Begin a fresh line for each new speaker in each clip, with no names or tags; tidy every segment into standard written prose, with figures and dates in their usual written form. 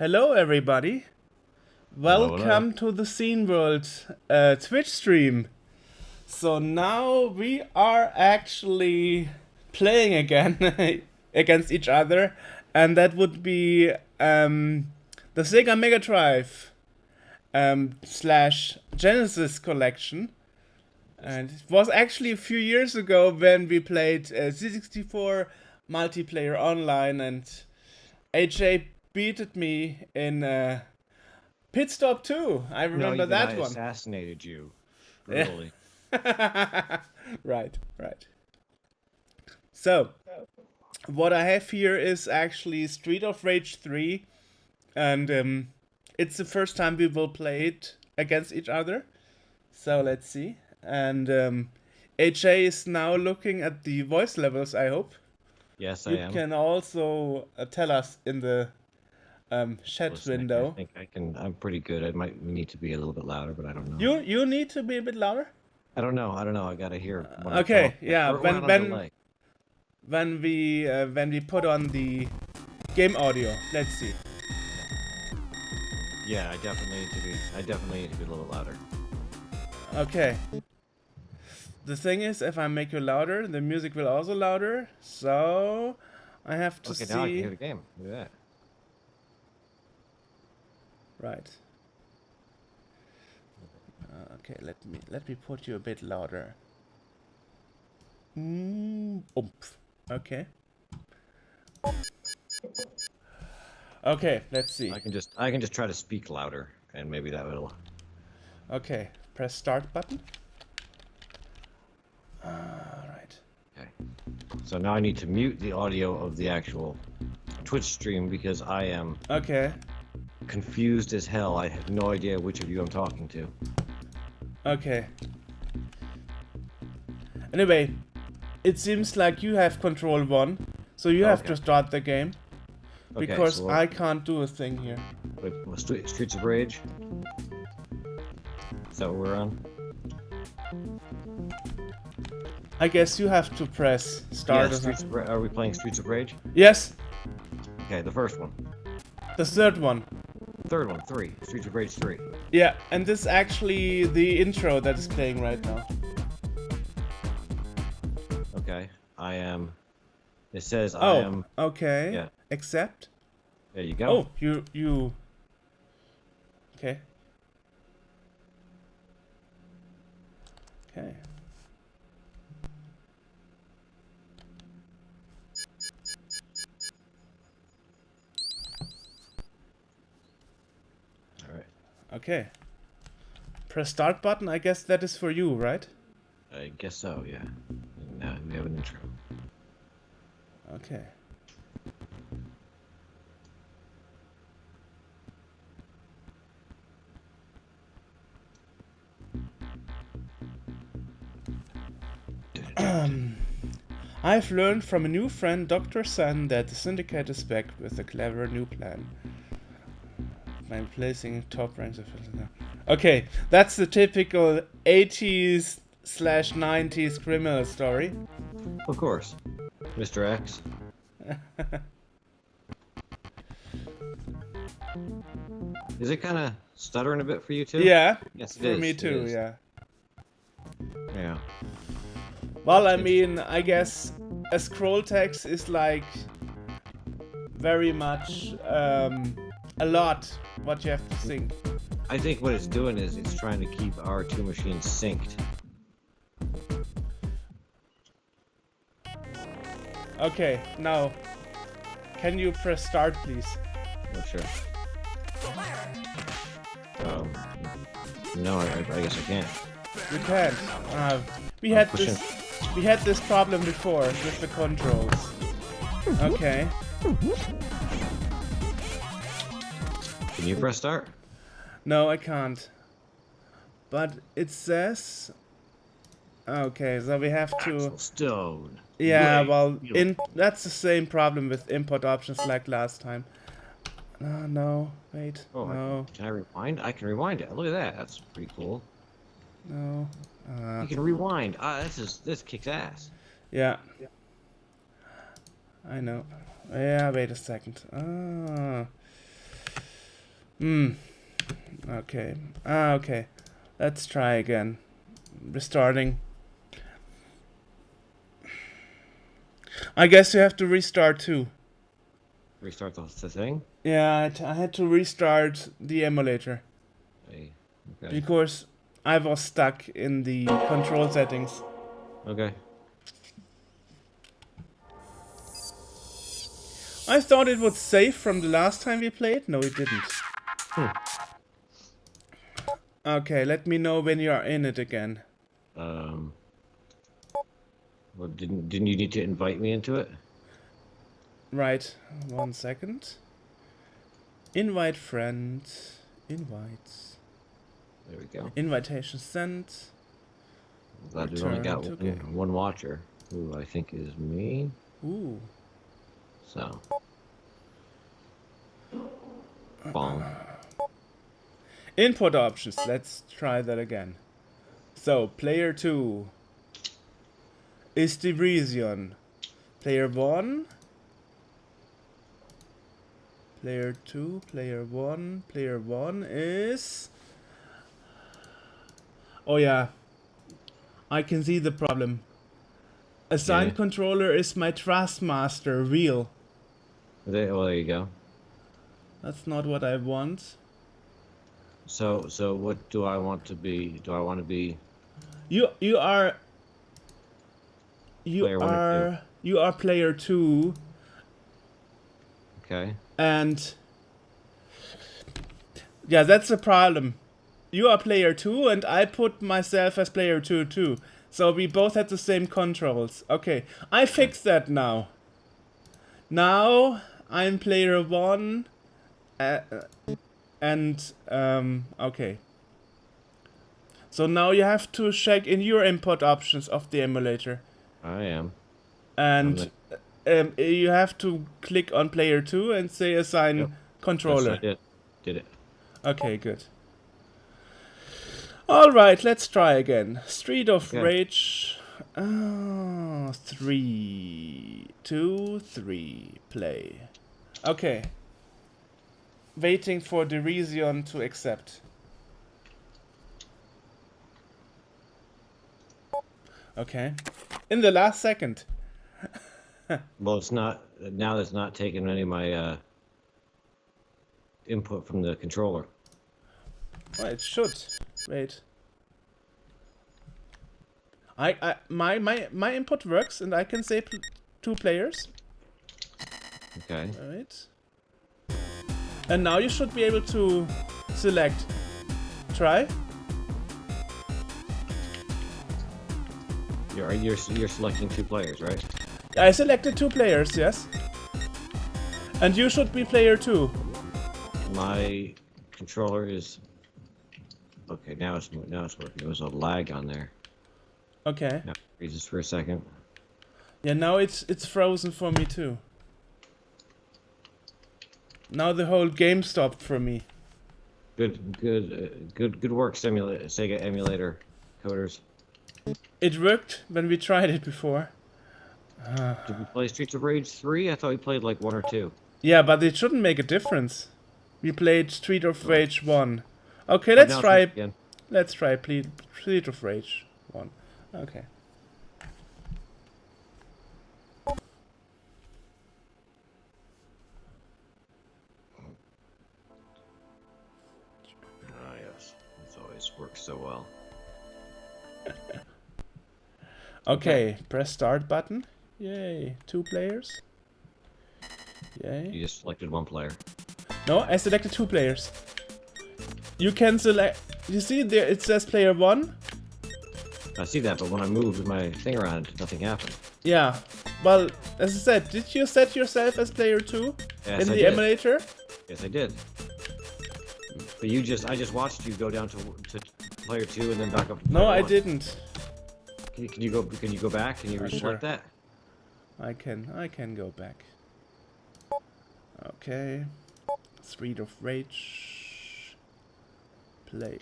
Hello, everybody.
Hello,
Welcome to the Scene World Twitch stream. So now we are actually playing again against each other, and that would be the Sega Mega Drive / Genesis collection. And it was actually a few years ago when we played C64 multiplayer online, and AJ beated me in Pit Stop 2. I remember that
I
one.
assassinated you brutally.
Right. So, what I have here is actually Street of Rage 3, and it's the first time we will play it against each other. So let's see. And AJ is now looking at the voice levels, I hope.
Yes,
You
I am.
can also tell us in the chat window.
I think I can. I'm pretty good. I might need to be a little bit louder, but I don't know.
You need to be a bit louder.
I don't know. I gotta hear.
Okay, yeah.
We're on delay.
When we put on the game audio, let's see.
Yeah, I definitely need to be a little louder.
Okay. The thing is, if I make you louder, the music will also louder. So I have to see.
Okay, now I can hear the game. Look at that.
Right. Okay, let me put you a bit louder. Oomph. Okay. Okay, let's see.
I can just try to speak louder, and maybe that will.
Okay, press start button. Right.
Okay. So now I need to mute the audio of the actual Twitch stream because I am confused as hell. I have no idea which of you I'm talking to.
Okay. Anyway, it seems like you have control 1, so you have to start the game.
Okay,
Because
so
I can't do a thing here.
Streets of Rage? Is that what we're on?
I guess you have to press start.
Yeah, are we playing Streets of Rage?
Yes,
Okay, the first one.
the third one.
Third one, 3. Streets of Rage 3.
Yeah, and this is actually the intro that is playing right now.
Okay, I am... It says I am...
Okay.
Yeah.
Accept.
There you go.
Oh, you... Okay. Okay.
Alright.
Okay. Press start button, I guess that is for you, right?
I guess so, yeah. Now we have an intro.
Okay. I've learned from a new friend, Dr. Sun, that the Syndicate is back with a clever new plan. I'm placing top ranks of... Okay, that's the typical 80s / 90s criminal story.
Of course. Mr. X. Is it kind of stuttering a bit for you too?
Yeah,
Yes, it
for
is.
me
It
too,
is.
yeah.
Yeah.
Well, I mean, I guess a scroll text is like very much a lot what you have to think.
I think what it's doing is it's trying to keep our two machines synced.
Okay, now, can you press start, please?
Oh, sure. No, I guess I can't.
You can't. We had this problem before with the controls. Okay.
Can you press start?
No, I can't. But it says... Okay, so we have to...
Axel Stone.
Yeah,
Wait,
well, that's the same problem with import options like last time. No, wait,
Oh,
no.
Can I rewind? I can rewind it. Look at that. That's pretty cool.
No.
You can rewind. This kicks ass.
Yeah. I know. Yeah, wait a second. Okay. Okay. Let's try again. Restarting. I guess you have to restart too.
Restart the thing?
Yeah, I had to restart the emulator.
Okay.
Because I was stuck in the control settings.
Okay.
I thought it would save from the last time we played. No, it didn't. Okay, let me know when you are in it again.
Well, didn't you need to invite me into it?
Right. 1 second. Invite friend. Invites.
There we go.
Invitation sent.
Glad we've only got one watcher, who I think is me.
Ooh.
So. Bong.
Input options. Let's try that again. So, player 2 is Division. Player 1. Player 2, player 1. Player 1 is... Oh yeah. I can see the problem. Assigned controller is my Trustmaster wheel.
There you go.
That's not what I want.
So what do I want to be? Do I want to be?
You are player 2.
Okay.
And yeah, that's the problem. You are player 2 and I put myself as player 2 too. So we both had the same controls. Okay, I fixed that now. Now I'm player 1 and okay. So now you have to check in your input options of the emulator.
I am.
And you have to click on player 2 and say assign controller.
Yes, I did it.
Okay, good. Alright, let's try again. Street of Rage 3, 2, 3, play. Okay. Waiting for Derision to accept. Okay. In the last second.
Well, it's not now. It's not taking any of my input from the controller.
Well, it should. Wait. My input works, and I can say 2 players.
Okay.
Right. And now you should be able to select. Try.
You're selecting 2 players, right?
I selected 2 players, yes. And you should be player 2.
My controller is okay. Now it's working. There was a lag on there.
Okay.
Now, freeze this for a second.
Yeah, now it's frozen for me too. Now the whole game stopped for me.
Good work, Sega emulator coders.
It worked when we tried it before.
Did we play Streets of Rage 3? I thought we played like 1 or 2.
Yeah, but it shouldn't make a difference. We played Street of Rage 1. Okay, let's try again. Let's try Street of Rage 1. Okay.
Ah, yes. It's always works so well.
Okay, press start button. Yay, 2 players. Yay.
You just selected 1 player.
No, I selected 2 players. You can select. You see there it says player 1.
I see that, but when I moved my thing around, nothing happened.
Yeah. Well, as I said, did you set yourself as player 2
Yes,
in the emulator?
Yes, I did. But I just watched you go down to player 2 and then back up to player 1.
No, I didn't.
Can you go back? Can you reselect that?
I can go back. Okay. Street of Rage. Play.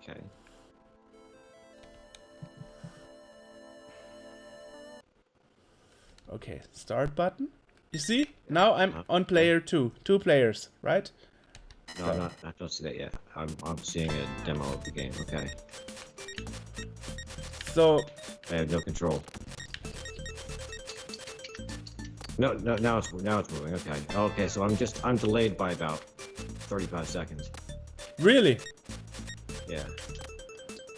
Okay.
Okay, start button. You see? Now I'm on player 2. 2 players, right?
No, so. I don't see that yet. I'm seeing a demo of the game. Okay.
So
I have no control. No, now it's moving. Okay. Okay, so I'm delayed by about 35 seconds.
Really?
Yeah.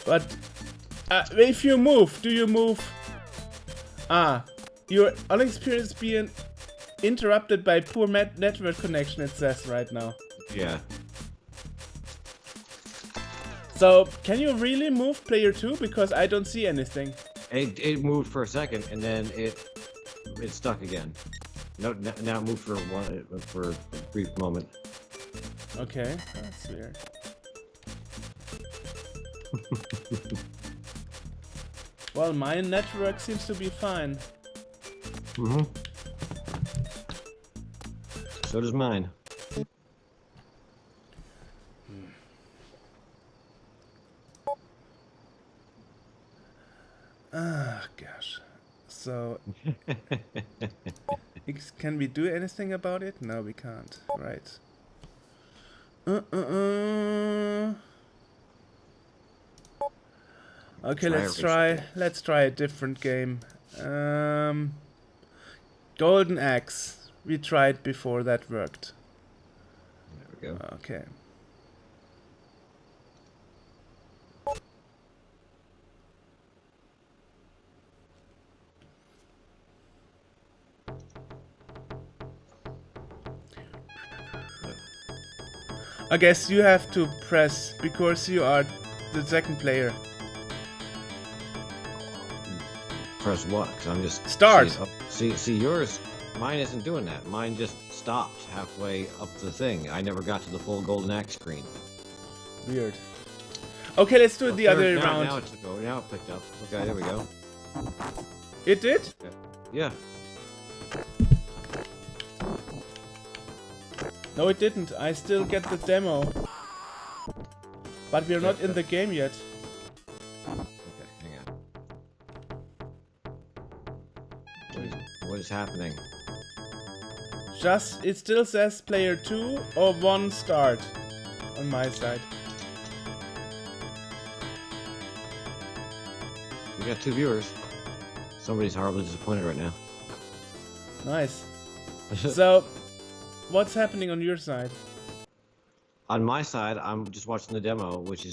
But if you move, do you move? Your unexperienced being interrupted by poor network connection, it says right now.
Yeah.
So, can you really move player 2? Because I don't see anything.
It moved for a second and then it's stuck again. No, now it moved for a brief moment.
Okay, that's weird. Well, my network seems to be fine.
Mm-hmm. So does mine.
Ah, gosh. So, can we do anything about it? No, we can't. Right. Okay, let's try a different game. Golden Axe. We tried before, that worked.
There we go.
Okay. I guess you have to press because you are the second player.
Press what? Because I'm just
start.
See yours. Mine isn't doing that. Mine just stopped halfway up the thing. I never got to the full golden axe screen.
Weird. Okay, let's do it the other round.
Now it picked up. Okay, there we go.
It did?
Yeah.
No, it didn't. I still get the demo. But we're not in the game yet.
Okay, hang on. What is happening?
It still says player 2 or 1 start on my side.
We got 2 viewers. Somebody's horribly disappointed right now.
Nice. So, what's happening on your side?
On my side, I'm just watching the demo, which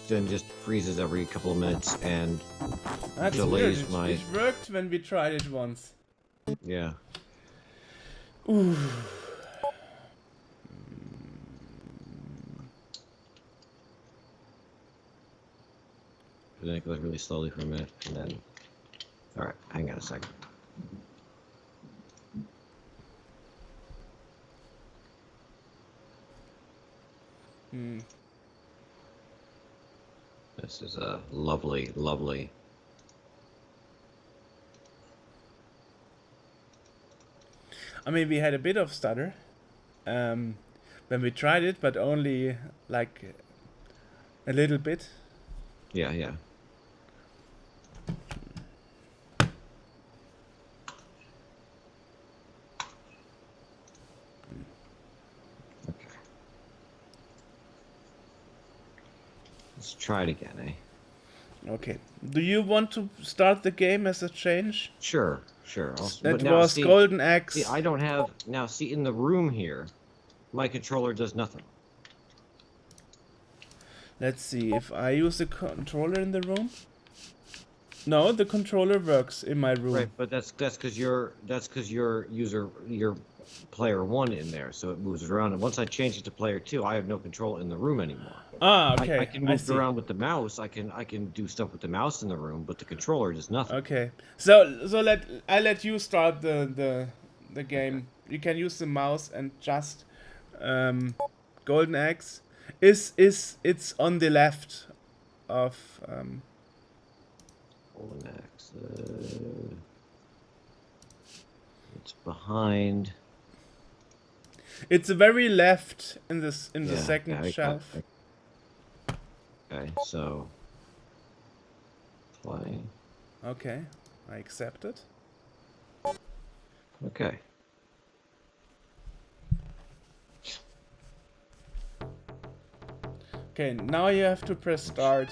then just freezes every couple of minutes and
That's
delays
weird.
my.
It worked when we tried it once.
Yeah.
Ooh.
Then it goes really slowly for a minute, and then. All right, hang on a second. This is a lovely, lovely.
I mean, we had a bit of stutter when we tried it, but only like a little bit.
Yeah, yeah. Okay. Let's try it again, eh?
Okay. Do you want to start the game as a change?
Sure.
That was Golden Axe.
See, I don't have... Now, see, in the room here, my controller does nothing.
Let's see, if I use the controller in the room? No, the controller works in my room.
Right, but that's because you're player 1 in there, so it moves around. And once I change it to player 2, I have no control in the room anymore.
Ah, okay.
I can move around with the mouse. I can do stuff with the mouse in the room, but the controller does nothing.
Okay. So I let you start the game. Okay. You can use the mouse and just Golden Axe it's on the left of
Golden Axe. It's behind.
It's the very left in the second shelf.
Okay, so play.
Okay, I accept it.
Okay.
Okay, now you have to press start.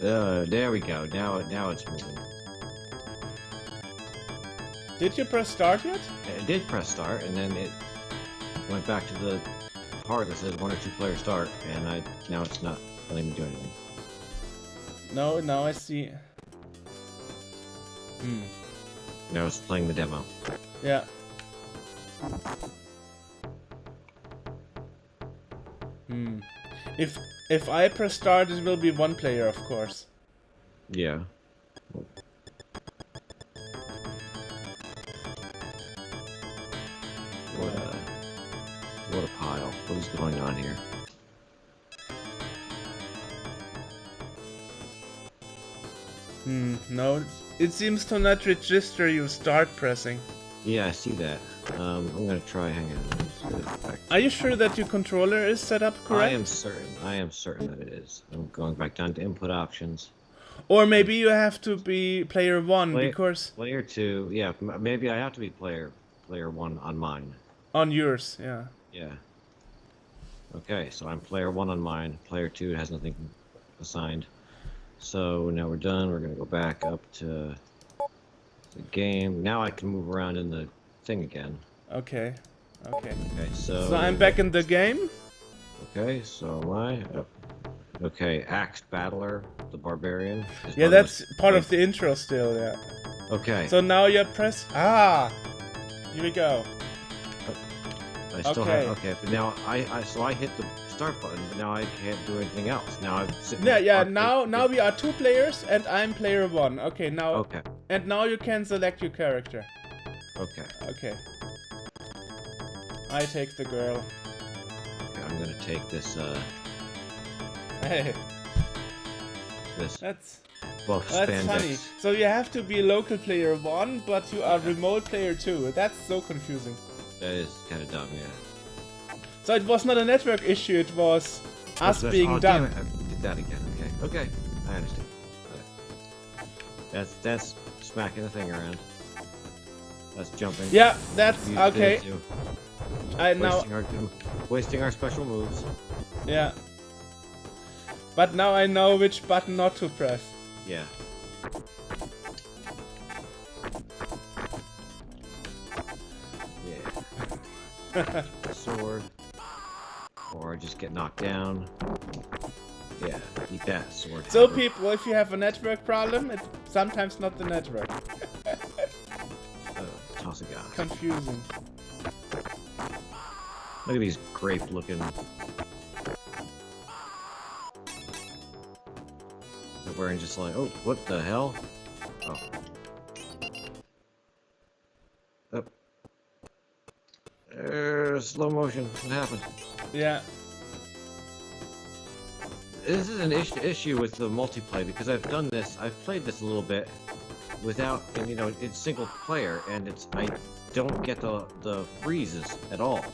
There we go. Now it's moving.
Did you press start yet?
It did press start, and then it went back to the part that says 1 or 2 player start, and now it's not letting me do anything.
No, now I see.
Now it's playing the demo.
Yeah. If I press start, it will be 1 player, of course.
Yeah. What a pile. What is going on here?
No, it seems to not register you start pressing.
Yeah, I see that. I'm gonna try. Hang on.
Are you sure that your controller is set up correct?
I am certain. I am certain that it is. I'm going back down to input options.
Or maybe you have to be player 1 because
player 2. Yeah, maybe I have to be player 1 on mine.
On yours, yeah.
Yeah. Okay, so I'm player 1 on mine. Player 2 has nothing assigned. So now we're done. We're gonna go back up to the game. Now I can move around in the thing again.
Okay. Okay.
Okay, so
I'm back in the game.
Okay, so am I. Okay, Axe Battler, the Barbarian.
Yeah, that's part of the intro still, yeah.
Okay.
So now you press... Ah! Here we go.
I still have... Okay, but now so I hit the start button, but now I can't do anything else. Now I'm sitting...
Yeah, now we are 2 players, and I'm player 1. Okay, now...
Okay.
And now you can select your character.
Okay.
Okay. I take the girl.
Okay, I'm gonna take this,
Hey.
That's
spandex. Funny. So you have to be local player 1, but you are remote player 2. That's so confusing.
That is kind of dumb, yeah.
So it was not a network issue, it was us being dumb.
Damn it. I did that again. Okay, I understand. That's smacking the thing around. That's jumping.
Yeah, that's okay.
Wasting our special moves.
Yeah. But now I know which button not to press.
Yeah. Yeah. Sword. Or just get knocked down. Yeah, eat that sword.
So people, if you have a network problem, it's sometimes not the network.
Toss a guy.
Confusing.
Look at these grape looking. They're wearing just like, oh, what the hell? Oh. Slow motion. What happened?
Yeah.
This is an issue with the multiplayer because I've done this. I've played this a little bit without, and you know, it's single player, and I don't get the freezes at all.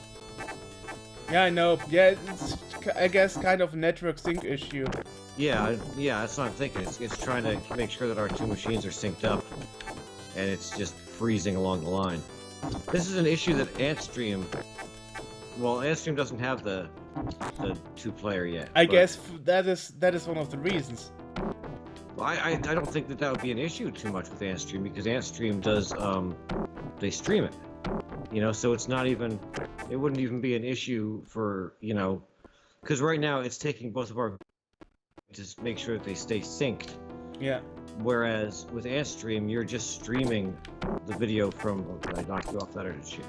Yeah, I know. Yeah, it's I guess kind of a network sync issue.
Yeah, that's what I'm thinking. It's trying to make sure that our 2 machines are synced up, and it's just freezing along the line. This is an issue that Antstream. Well, Antstream doesn't have the 2-player yet.
I guess that is one of the reasons.
I don't think that would be an issue too much with Antstream because Antstream does they stream it, you know, so it's not even, it wouldn't even be an issue for, you know, because right now it's taking both of our to make sure that they stay synced.
Yeah.
Whereas with Antstream, you're just streaming the video from. Oh, did I knock you off that or did she?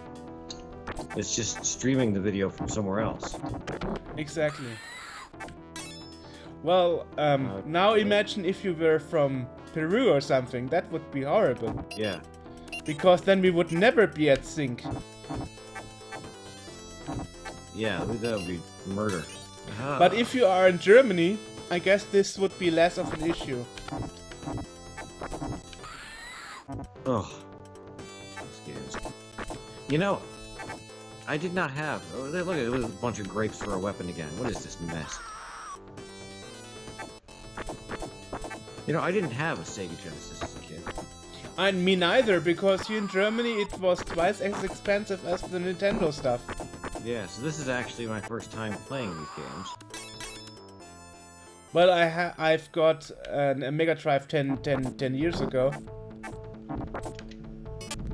It's just streaming the video from somewhere else.
Exactly. Well, now imagine if you were from Peru or something. That would be horrible.
Yeah.
Because then we would never be at sync.
Yeah, that would be murder.
But if you are in Germany, I guess this would be less of an issue.
Oh. You know, I did not have... Oh, look, it was a bunch of grapes for a weapon again. What is this mess? You know, I didn't have a Sega Genesis as a kid.
Me neither, because here in Germany it was twice as expensive as the Nintendo stuff.
Yeah, so this is actually my first time playing these games.
Well, I've got a Mega Drive 10 years ago.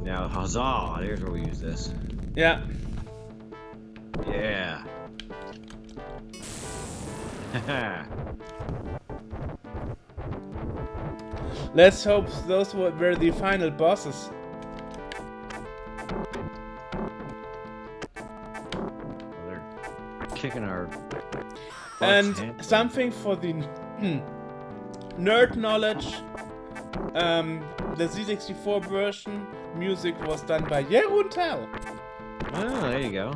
Now, huzzah! Here's where we use this.
Yeah.
Yeah.
Let's hope those were the final bosses.
Well, they're kicking our butts,
And
man.
something for the nerd knowledge. The Z64 version music was done by Untitled.
Oh, there you go.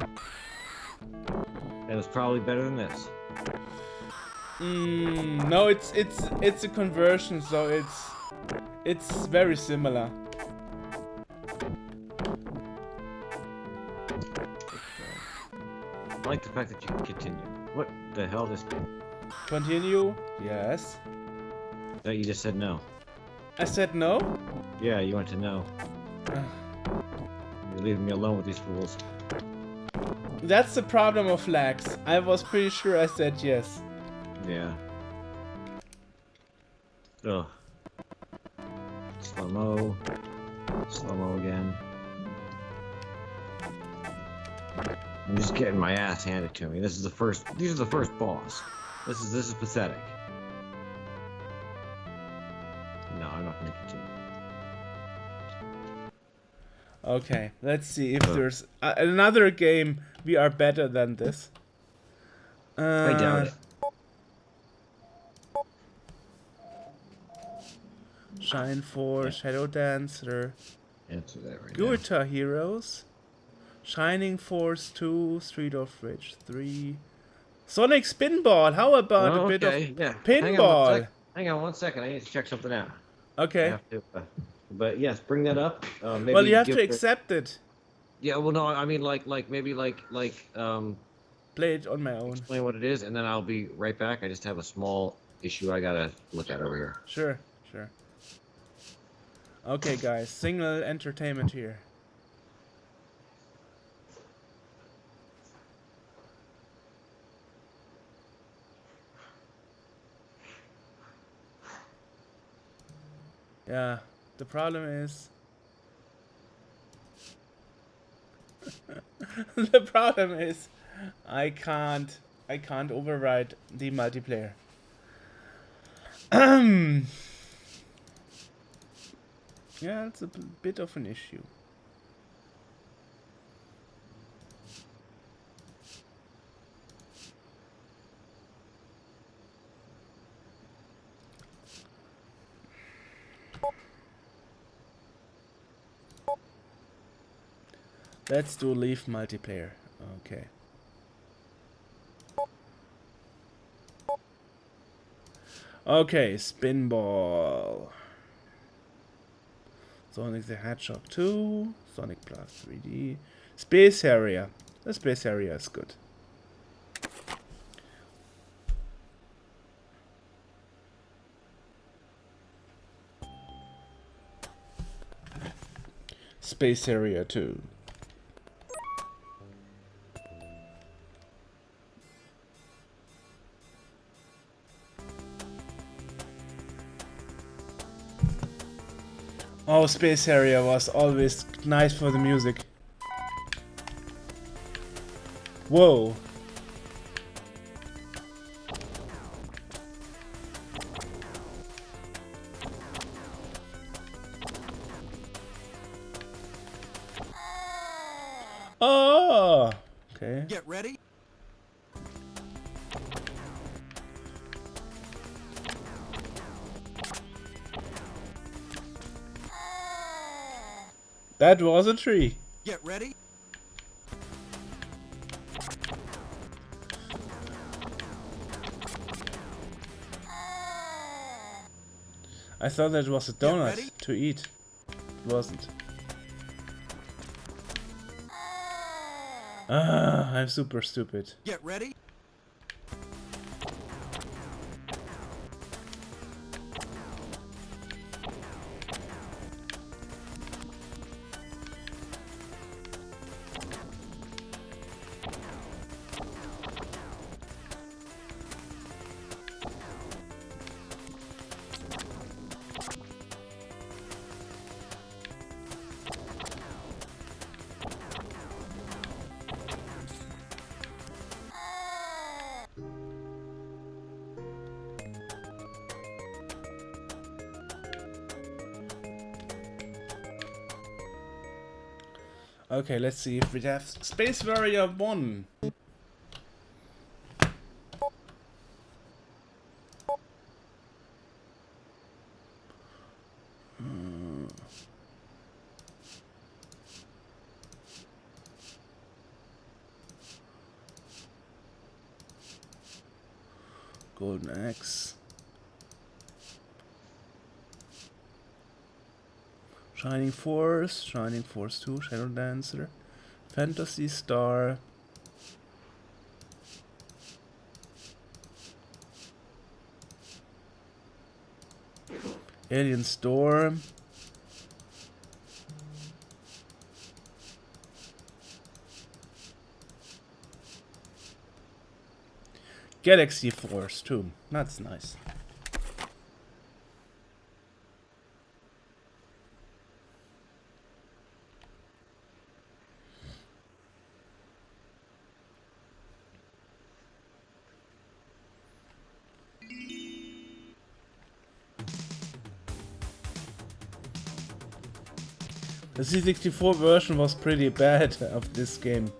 That was probably better than this.
No, it's a conversion, so it's very similar.
I like the fact that you can continue. What the hell this be?
Continue? Yes.
That you just said no.
I said no?
Yeah, you want to know. You're leaving me alone with these fools.
That's the problem of lags. I was pretty sure I said yes.
Yeah. Ugh. Slow-mo. Slow-mo again. I'm just getting my ass handed to me. These are the first boss. This is pathetic. No, I'm not gonna continue.
Okay, let's see if there's another game we are better than this.
I doubt it.
Shine Force, Shadow Dancer,
Answer that right
Guitar Heroes, Shining Force 2, Street of Rage 3, Sonic Spinball. How about a bit of pinball?
Hang on 1 second. I need to check something out.
Okay.
I have to, but yes, bring that up. Maybe
Well, you have to accept it.
Yeah. Well, no. I mean, maybe
Play it on my own.
explain what it is, and then I'll be right back. I just have a small issue I gotta look at over here.
Sure, sure. Okay, guys. Single entertainment here. Yeah, the problem is... the problem is I can't override the multiplayer. Yeah, it's a bit of an issue. Let's do leave multiplayer. Okay. Okay, Spinball. Sonic the Hedgehog 2. Sonic Plus 3D. Space Harrier. The Space Harrier is good. Space Harrier 2. Oh, Space Harrier was always nice for the music. Whoa. Oh. Okay.
Get ready.
That was a tree.
Get ready.
I thought that was a donut to eat. It wasn't. Ah, I'm super stupid.
Get ready.
Okay, let's see if we have Space Warrior 1. Golden Axe. Shining Force 2, Shadow Dancer, Fantasy Star, Alien Storm, Galaxy Force 2. That's nice. The C64 version was pretty bad of this game.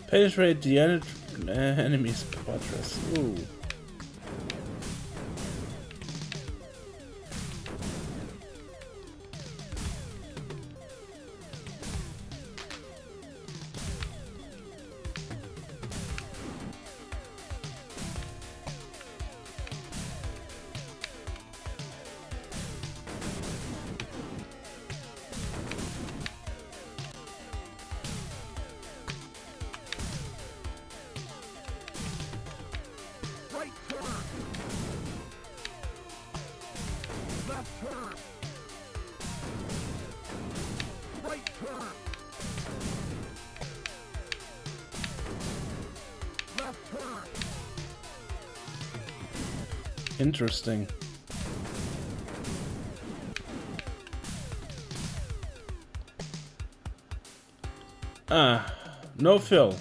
Penetrate the enemy's fortress. Ooh. Interesting. No fill.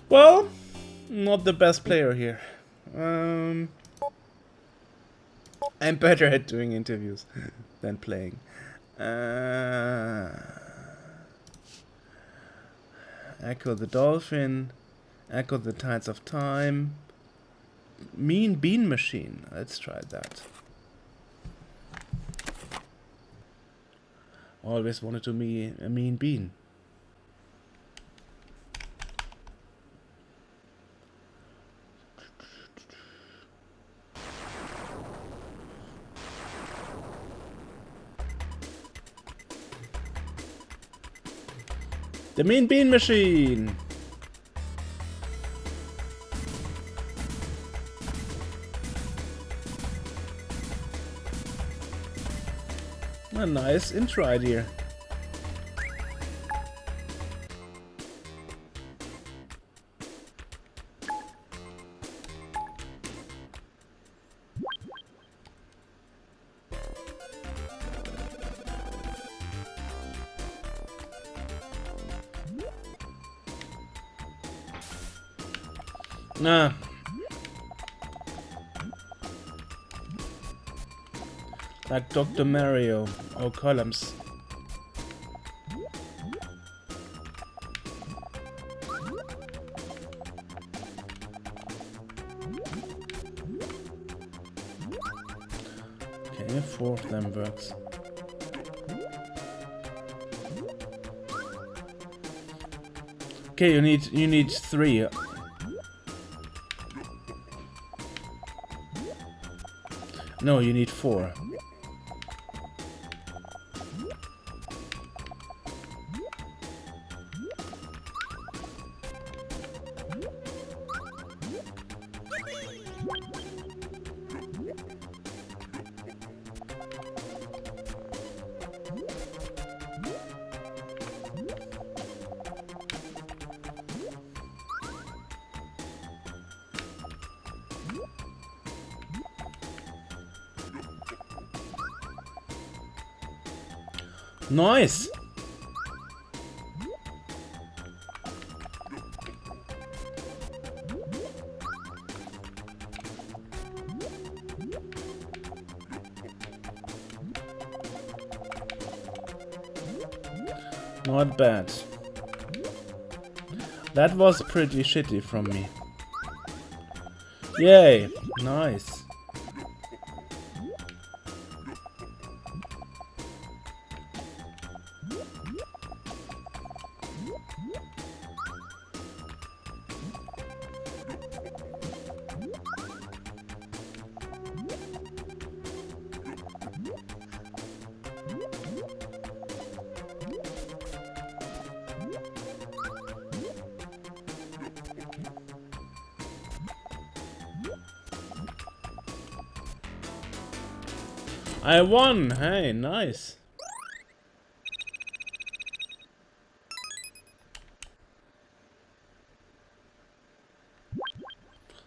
Well, not the best player here. I'm better at doing interviews than playing. Echo the Dolphin, Echo the Tides of Time, Mean Bean Machine. Let's try that. Always wanted to be a mean bean. The Mean Bean Machine! A nice intro idea. Like Dr. Mario or columns. Okay, 4 of them works. Okay, you need 3. No, you need 4. Nice! Not bad. That was pretty shitty from me. Yay! Nice. I won! Hey, nice.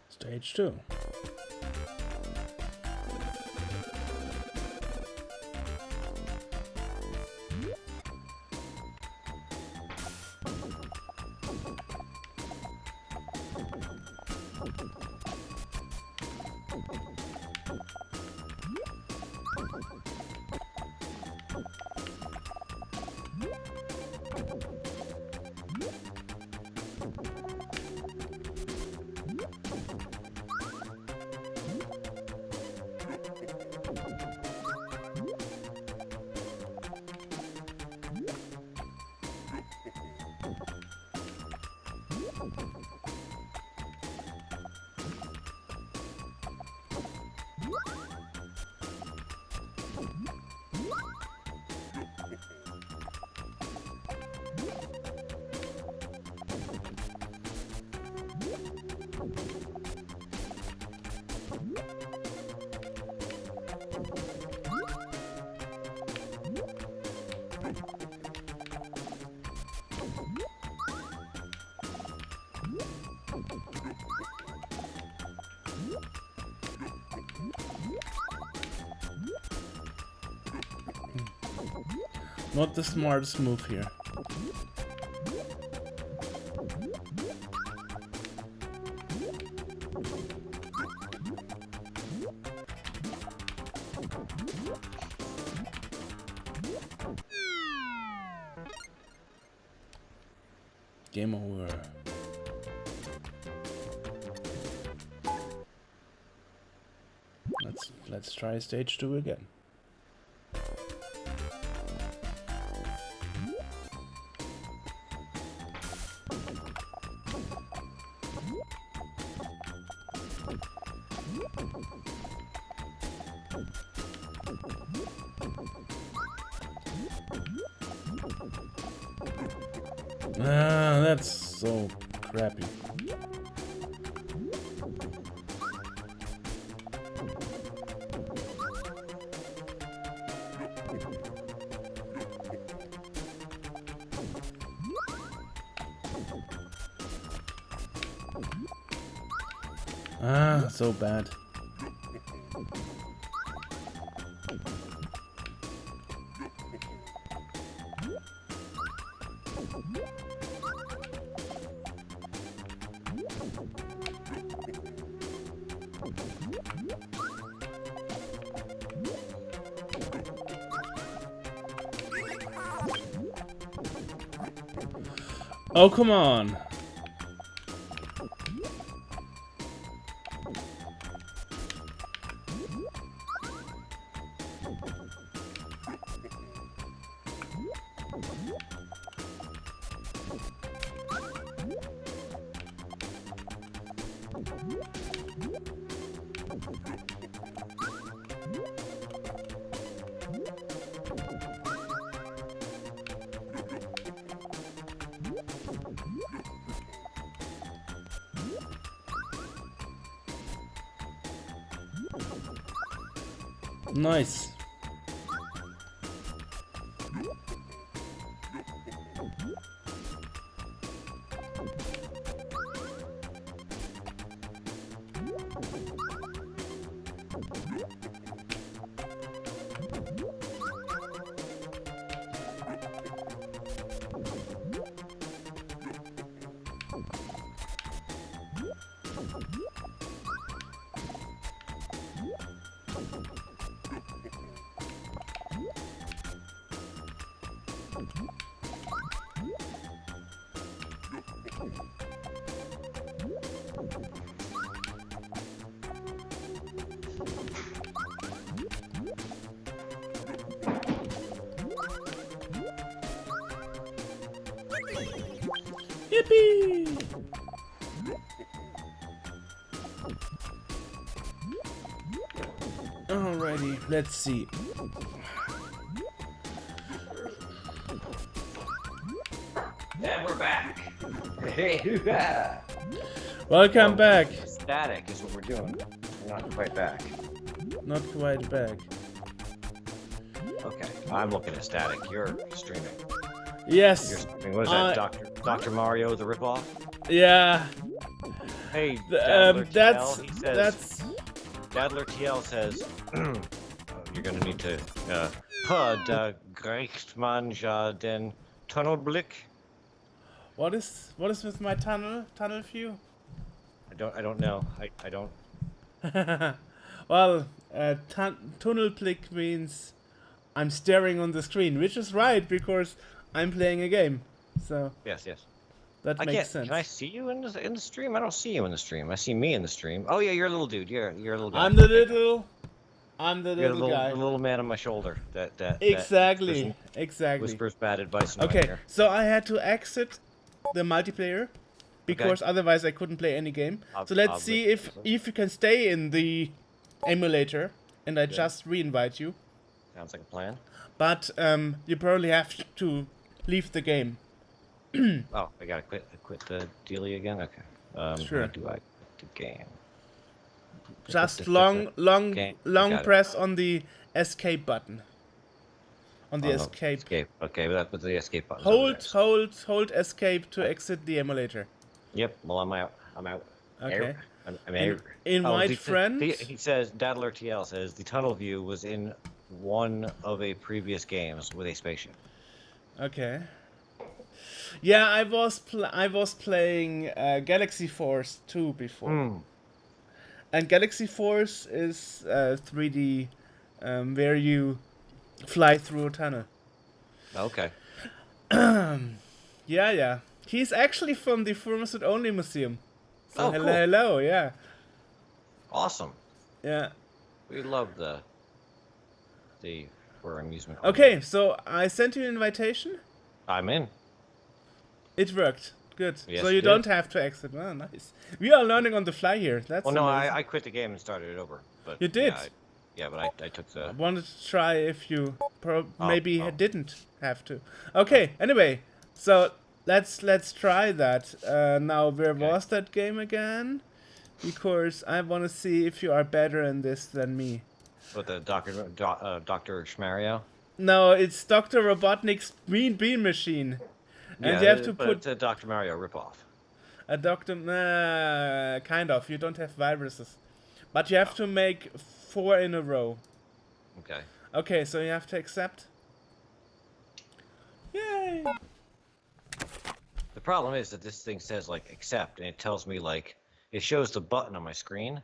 Stage 2. Not the smartest move here. Game over. Let's try stage 2 again. Ah, that's so crappy. Ah, so bad. Oh, come on. Nice. Yippee! Alrighty, let's see.
And we're back. Hey, yeah.
Welcome back.
Static is what we're doing. We're not quite back.
Not quite back.
Okay, I'm looking at static. You're streaming.
Yes.
You're streaming. What is that, Dr. Mario, the ripoff?
Yeah.
Hey,
That's
TL, Dadler TL says, you're gonna need to, Greichtmanja den Tunnelblick.
What is with my tunnel view?
I don't know. I don't.
Well, Tunnelblick means I'm staring on the screen, which is right because I'm playing a game. So
Yes.
that makes sense.
Can I see you in the stream? I don't see you in the stream. I see me in the stream. Oh yeah, you're a little dude. You're a little guy.
I'm the little guy.
The little man on my shoulder.
Exactly.
Whispers bad advice. In my
Okay,
ear.
so I had to exit the multiplayer because otherwise I couldn't play any game. So let's see if you can stay in the emulator, and I just re-invite you.
Sounds like a plan.
But you probably have to leave the game.
Oh, I gotta quit the dealie again. Okay.
Sure.
How do I quit the game?
Just long press on the escape button. On the escape.
Escape. Okay, but the escape button.
Hold escape to exit the emulator.
Yep. Well, I'm out.
Okay.
I'm out.
Invite friends.
He says, Dadler TL says the tunnel view was in one of a previous games with a spaceship.
Okay. Yeah, I was playing Galaxy Force 2 before. And Galaxy Force is 3D where you fly through a tunnel.
Okay.
Yeah. He's actually from the Pharmaceutical Only Museum. So
cool.
hello, yeah.
Awesome.
Yeah.
We love the for amusement.
Okay, so I sent you an invitation.
I'm in.
It worked. Good.
Yes,
so you don't have to exit. Oh, nice. We are learning on the fly here. That's
well, no,
amazing.
I quit the game and started it over. But
You did?
Yeah, but I took the.
I wanted to try if you maybe didn't have to. Okay. Anyway, so let's try that. Now, where was that game again? Because I want to see if you are better in this than me.
What, the Dr. Schmario?
No, it's Dr. Robotnik's Green Bean Machine. And you have to put
it's a Dr. Mario ripoff.
a doctor. Kind of. You don't have viruses, but you have to make 4 in a row.
Okay.
Okay, so you have to accept. Yay!
The problem is that this thing says like accept, and it tells me like it shows the button on my screen,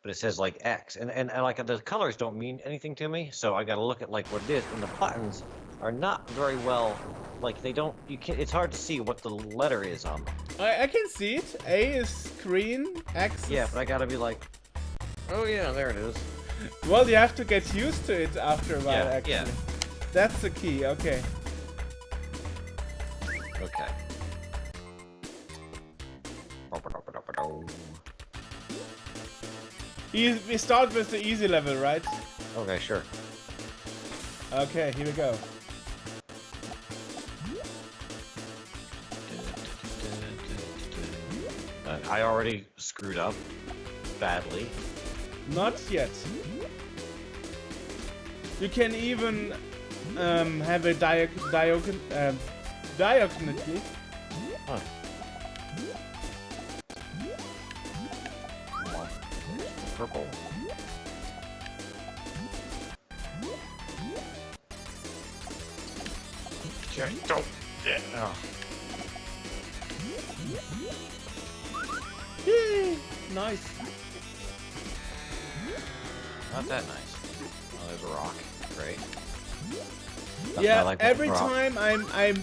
but it says like X, and like the colors don't mean anything to me, so I got to look at like what it is, and the buttons are not very well like they don't. You can't. It's hard to see what the letter is on them.
I can see it. A is green, X is...
Yeah, but I gotta be like, oh yeah, there it is.
Well, you have to get used to it after a while,
Yeah,
actually.
yeah.
That's the key, okay.
Okay.
We start with the easy level, right?
Okay, sure.
Okay, here we go.
I already screwed up badly.
Not yet. You can even have a diagonally.
Huh. Come on. Purple. Don't. Oh.
Yay! Nice.
Not that nice. Oh, there's a rock. Great.
Yeah,
I like
every
rock.
time I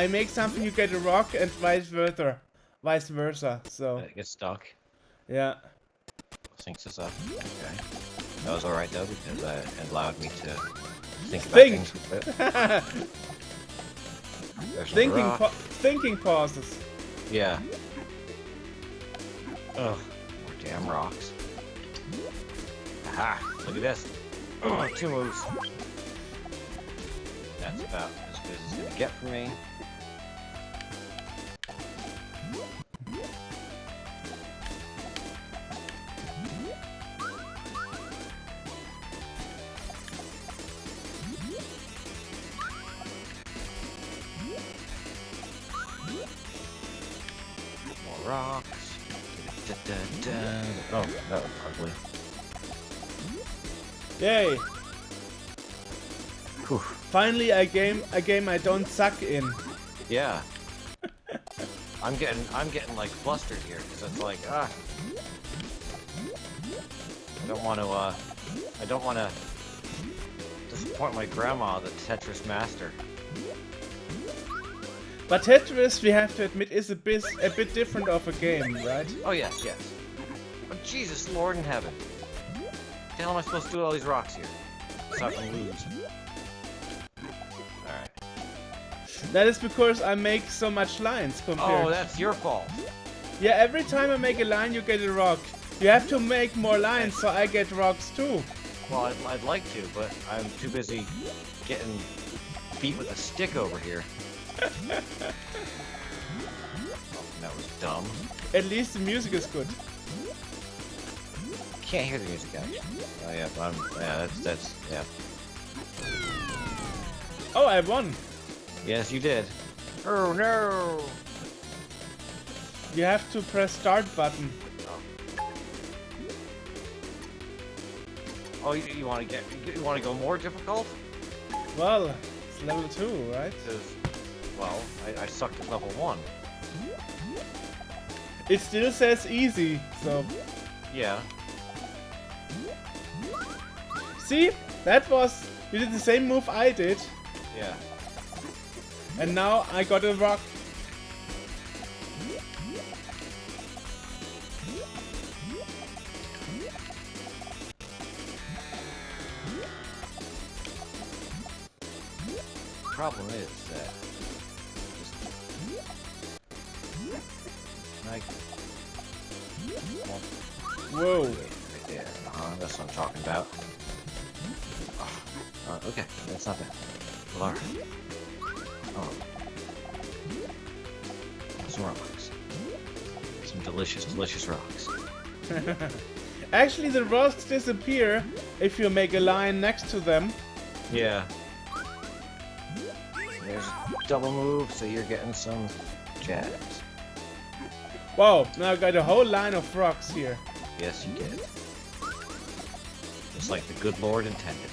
make something, you get a rock, and vice versa. So
It gets stuck.
yeah.
Syncs us up. Okay. That was alright though, because it allowed me to think about
Think.
things a bit. There's another rock.
Thinking pauses.
Yeah. Ugh. More damn rocks. Aha! Look at this. Oh, 2 moves. That's about as good as it's gonna get for me. More rocks. Oh, that was ugly.
Yay!
Whew.
Finally, a game I don't suck in.
Yeah. I'm getting like flustered here because it's like I don't want to disappoint my grandma, the Tetris master.
But Tetris, we have to admit, is a bit different of a game, right?
Oh yes, yes. Oh Jesus, Lord in heaven! What the hell am I supposed to do with all these rocks here? So I can lose. All right.
That is because I make so much lines compared.
Oh, that's your fault.
Yeah, every time I make a line, you get a rock. You have to make more lines, so I get rocks too.
Well, I'd like to, but I'm too busy getting beat with a stick over here. Oh, that was dumb.
At least the music is good.
Can't hear the music actually. Oh yeah, but that's yeah.
Oh, I won.
Yes, you did. Oh no!
You have to press start button.
Oh, you want to go more difficult?
Well, it's level 2, right?
Because, well, I sucked at level 1.
It still says easy, so...
Yeah.
See? That was... You did the same move I did.
Yeah.
And now I got a rock.
Problem is that just like
Whoa.
right there. That's what I'm talking about. Okay, that's not bad. Well, all right. Oh, some rocks. Some delicious, delicious rocks.
Actually, the rocks disappear if you make a line next to them.
Yeah. There's a double move, so you're getting some jazz.
Wow, now I got a whole line of rocks here.
Yes, you did. Just like the good Lord intended.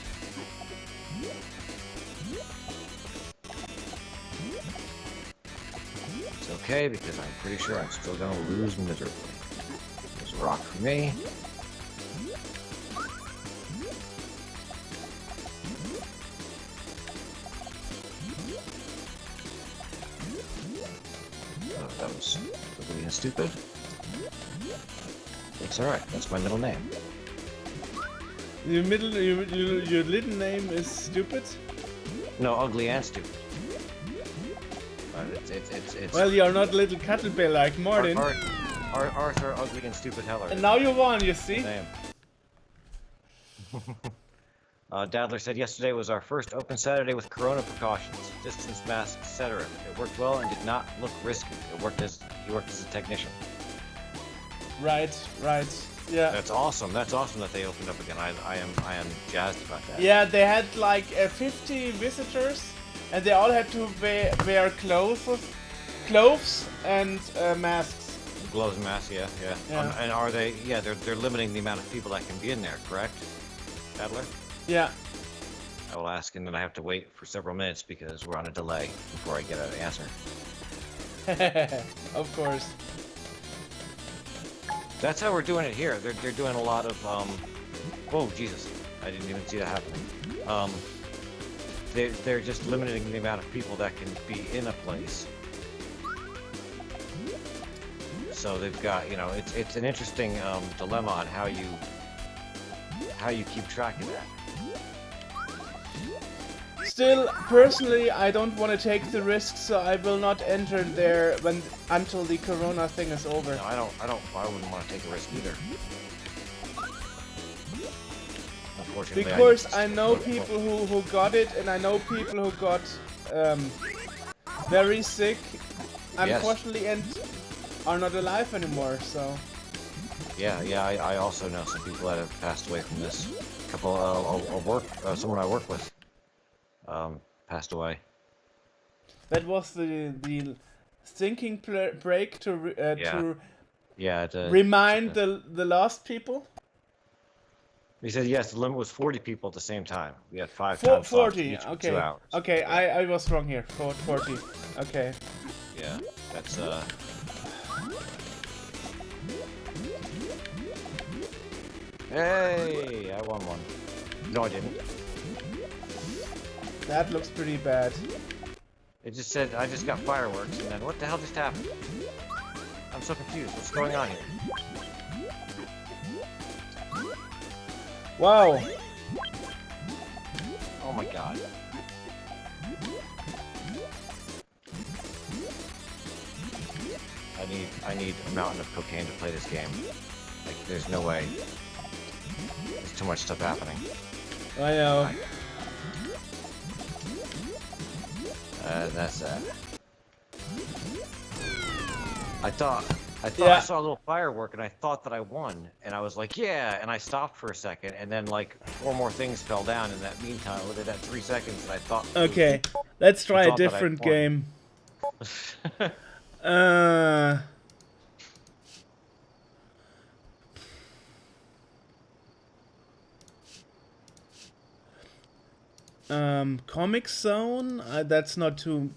It's okay, because I'm pretty sure I'm still gonna lose miserably. There's a rock for me. That was ugly and stupid. It's alright, that's my middle name.
Your little name is stupid?
No, ugly and stupid. But it's
Well, you're not little cuttlebear like Martin.
Arthur, ugly and stupid Heller.
And now you won, you see?
Name. Dadler said yesterday was our first open Saturday with corona precautions, distance masks, etc. It worked well and did not look risky. He worked as a technician.
Right. Yeah.
That's awesome. That's awesome that they opened up again. I am jazzed about that.
Yeah, they had like 50 visitors, and they all had to wear clothes and masks.
Gloves and masks, yeah. And are they? Yeah, they're limiting the amount of people that can be in there, correct, Adler?
Yeah.
I will ask, and then I have to wait for several minutes because we're on a delay before I get an answer.
Of course.
That's how we're doing it here. They're doing a lot of whoa, Jesus! I didn't even see that happening. They're just limiting the amount of people that can be in a place. So they've got, you know, it's an interesting dilemma on how you keep track of that.
Still, personally, I don't want to take the risk, so I will not enter there until the corona thing is over.
No, I wouldn't want to take a risk either. Unfortunately,
Because I know people who got it, and I know people who got very sick, unfortunately, and are not alive anymore, so...
Yeah, I also know some people that have passed away from this. A couple someone I work with passed away.
That was the thinking break to remind the lost people.
He said yes. The limit was 40 people at the same time. We had 5 times
40.
each
Okay.
2 hours.
Okay, yeah. I was wrong here. 40. Okay.
Yeah, that's Hey, I won one. No, I didn't.
That looks pretty bad.
It just said I just got fireworks, and then what the hell just happened? I'm so confused. What's going on here?
Wow.
Oh my god. I need a mountain of cocaine to play this game. Like, there's no way. There's too much stuff happening.
I know.
That's that. I thought
Yeah.
I saw a little firework and I thought that I won, and I was like, yeah, and I stopped for a second, and then like 4 more things fell down in that meantime within that 3 seconds, and I thought.
Okay, let's try a different game. Comic Zone. That's not too.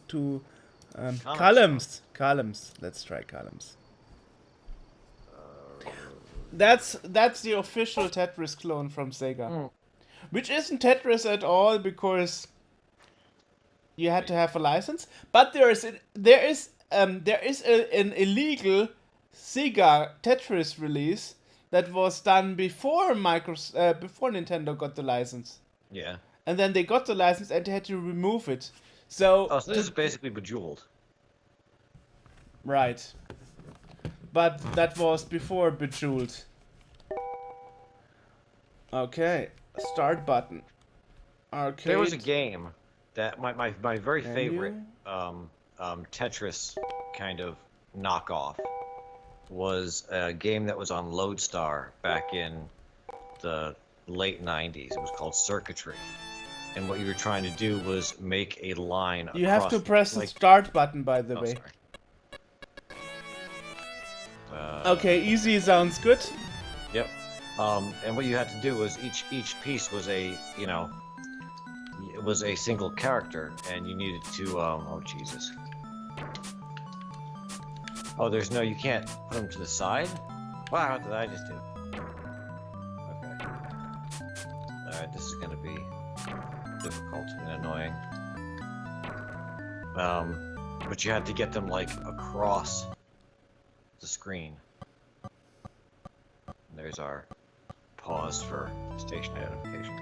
Columns. Columns. Let's try columns. That's the official Tetris clone from Sega, which isn't Tetris at all because you had to have a license. But there is an illegal Sega Tetris release that was done before before Nintendo got the license.
Yeah.
And then they got the license and they had to remove it. So
this is basically Bejeweled.
Right. But that was before Bejeweled. Okay. Start button. Arcade.
There was a game that my very favorite Tetris kind of knockoff was a game that was on Lodestar back in the late 90s. It was called Circuitry. And what you were trying to do was make a line across...
You have to press the start button, by the way. Okay, easy sounds good.
Yep. And what you had to do was each piece was a, you know, it was a single character, and you needed to, oh Jesus. Oh, there's no, you can't put them to the side? Wow, what did I just do? Okay. Alright, this is gonna be difficult and annoying. but you had to get them like across the screen. And there's our pause for station identification.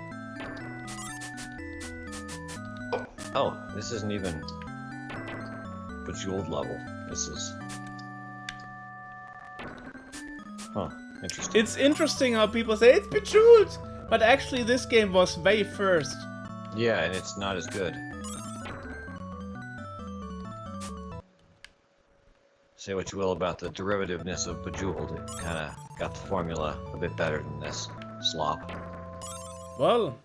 Oh, this isn't even Bejeweled level. This is... Huh, interesting.
It's interesting how people say it's Bejeweled, but actually this game was way first.
Yeah, and it's not as good. Say what you will about the derivativeness of Bejeweled, it kind of got the formula a bit better than this slop.
Well,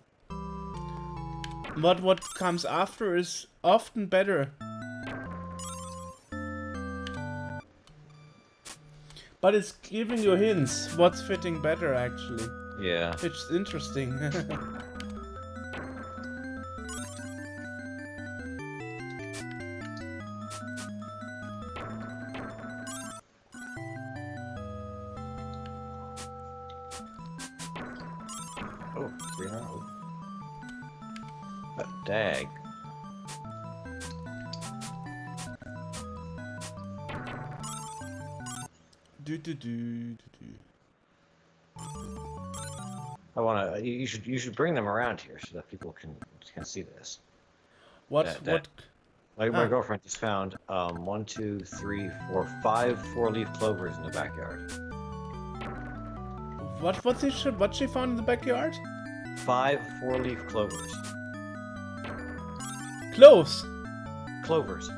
what comes after is often better. But it's giving you hints what's fitting better, actually.
Yeah.
Which is interesting.
Oh, 300. But dag. I wanna. You should bring them around here so that people can see this.
What?
Like my girlfriend just found 1, 2, 3, 4, 5 4-leaf clovers in the backyard.
What she found in the backyard?
5 4-leaf clovers.
Cloves.
Clovers.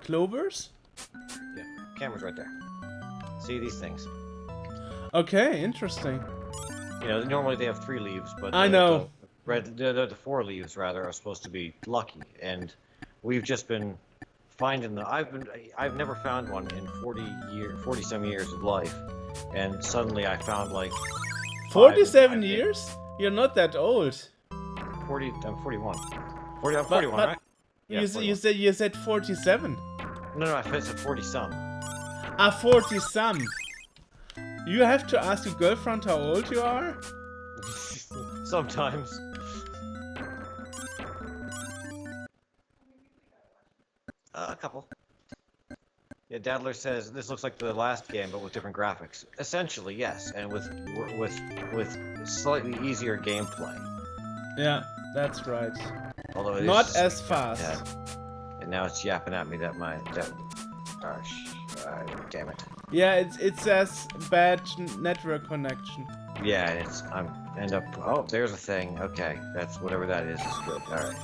Clovers?
Yeah. Camera's right there. See these things?
Okay, interesting.
You know, normally they have 3 leaves, but
I know.
The 4 leaves rather are supposed to be lucky, and we've just been finding them. I've never found one in 40 some years of life, and suddenly I found like
47 years? You're not that old.
40. I'm 41. I'm 41, right? Yeah,
You said 47.
No, I said 40 some.
40 some. You have to ask your girlfriend how old you are?
Sometimes. A couple. Yeah, Dadler says this looks like the last game, but with different graphics. Essentially, yes, and with slightly easier gameplay.
Yeah, that's right.
Although it
not
is
as fast.
And now it's yapping at me that damn it.
Yeah, it says bad network connection.
Yeah, oh, there's a thing. Okay, that's whatever that is good. All right.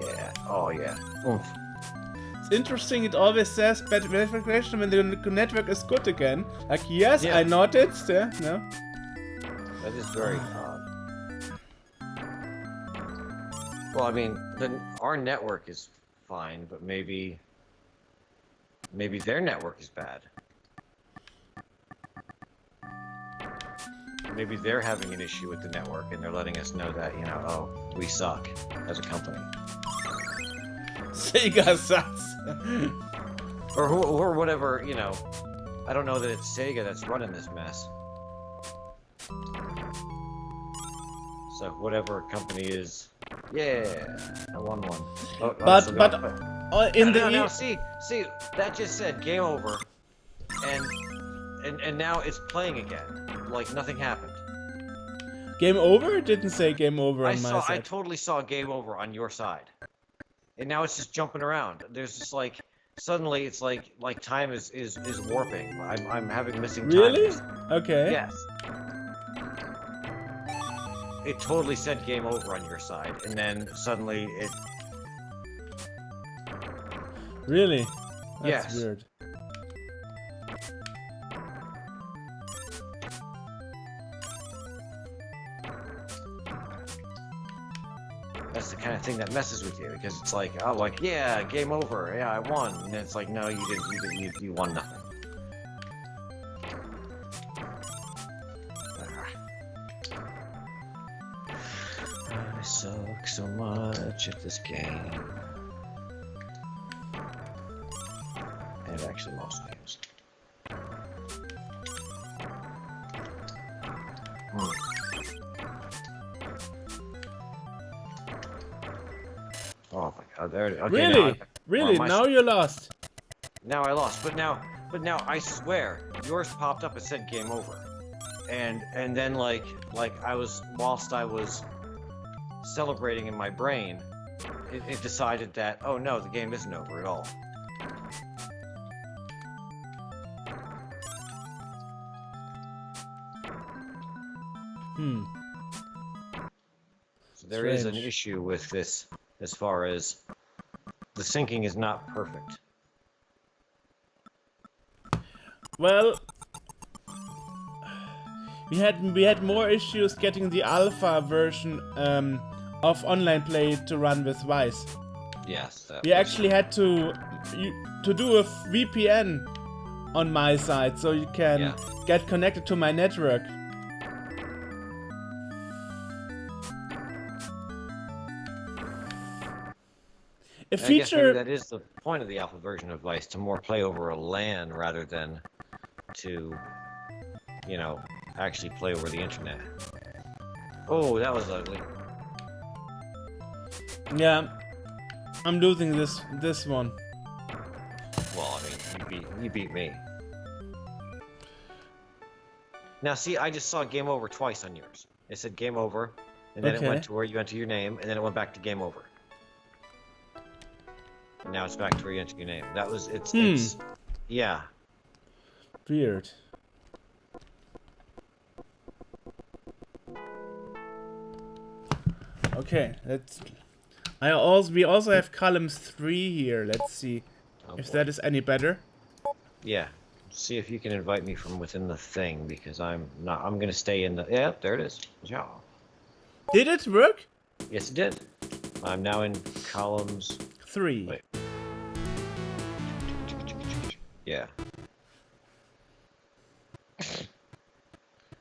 Yeah. Oh yeah. Oomph.
It's interesting. It always says bad network connection when the network is good again. Like yes,
Yeah.
I noted. Yeah, no.
That is very odd. Well, I mean, our network is fine, but maybe their network is bad. Maybe they're having an issue with the network, and they're letting us know that, you know, oh, we suck as a company.
Sega sucks.
or whatever, you know. I don't know that it's Sega that's running this mess. So whatever company is, yeah, I won one. Oh,
but
see, that just said game over, and now it's playing again, like nothing happened.
Game over? It didn't say game over on my side.
I totally saw game over on your side, and now it's just jumping around. There's just like suddenly it's like time is warping. I'm having missing time.
Really? Okay.
Yes. It totally said game over on your side, and then suddenly it...
Really? That's
yes.
Weird.
That's the kind of thing that messes with you, because it's like, oh, like, yeah, game over, yeah, I won, and then it's like, no, you didn't, you won nothing. I suck so much at this game. And actually most games. Oh my god, there. Okay,
Really?
Now,
Really?
my,
Now you're lost.
now I lost, but now I swear yours popped up and said game over, and then like whilst I was celebrating in my brain, it decided that, oh no, the game isn't over at all. So there is an
Strange.
issue with this as far as the syncing is not perfect.
Well, we had more issues getting the alpha version of online play to run with Vice.
Yes. That
We
was-
actually had to do a VPN on my side so you can get connected to my network. A
I guess
feature
maybe that is the point of the alpha version of Vice, to more play over a LAN rather than to, you know, actually play over the internet. Oh, that was ugly.
Yeah, I'm losing this one.
Well, I mean, you beat me. Now, see, I just saw game over twice on yours. It said game over, and then it went to where you enter your name, and then it went back to game over. And now it's back to where you enter your name. That was it's yeah.
Weird. Okay, let's. We also have columns 3 here. Let's see if that is any better.
Yeah. See if you can invite me from within the thing, because I'm gonna stay in the. Yeah, there it is. Yeah.
Did it work?
Yes, it did. I'm now in columns
3.
Wait. Yeah.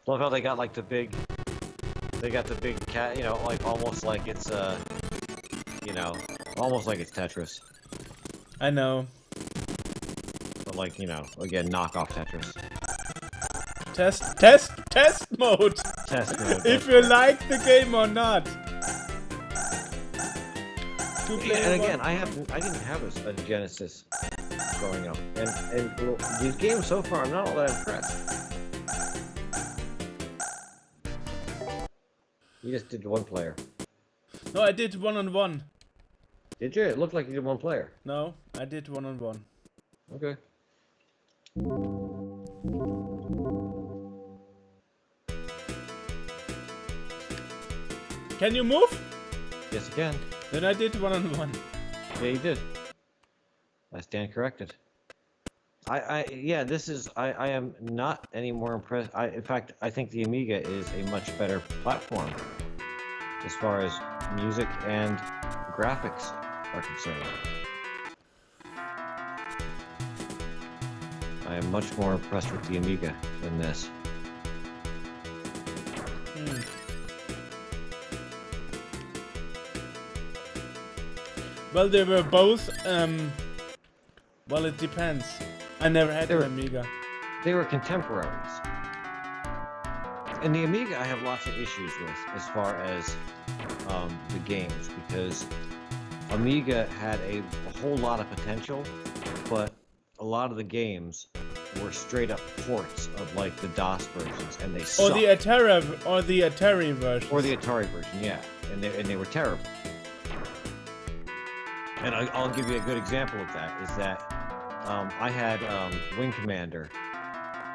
Love how they got like the big cat, you know, like almost like it's you know, almost like it's Tetris.
I know.
But like, you know, again, knockoff Tetris.
Test mode.
Test mode.
If you like the game or not.
And again, I didn't have a Genesis growing up, and these games so far, I'm not all that impressed. You just did one player.
No, I did 1-on-1.
Did you? It looked like you did one player.
No, I did 1-on-1.
Okay.
Can you move?
Yes, you can.
Then I did 1-on-1.
Yeah, you did. I stand corrected. Yeah, I am not any more impressed. In fact, I think the Amiga is a much better platform as far as music and graphics are concerned. I am much more impressed with the Amiga than this.
Well, they were both, well, it depends. I never had an Amiga.
They were contemporaries. And the Amiga I have lots of issues with as far as the games, because Amiga had a whole lot of potential, but a lot of the games were straight up ports of like the DOS versions, and they sucked.
Or the Atari version.
Or the Atari version, yeah, and they were terrible. And I'll give you a good example of that. Is that I had Wing Commander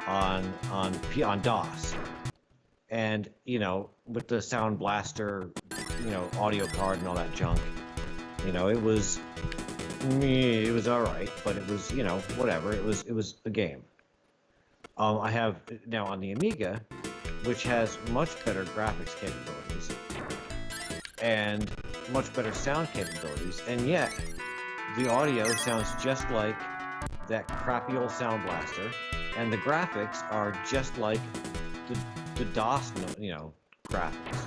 on DOS, and you know, with the Sound Blaster, you know, audio card and all that junk, you know, it was all right, but it was, you know, whatever. It was a game. I have now on the Amiga, which has much better graphics capabilities and much better sound capabilities, and yet the audio sounds just like that crappy old Sound Blaster, and the graphics are just like the DOS, you know, graphics.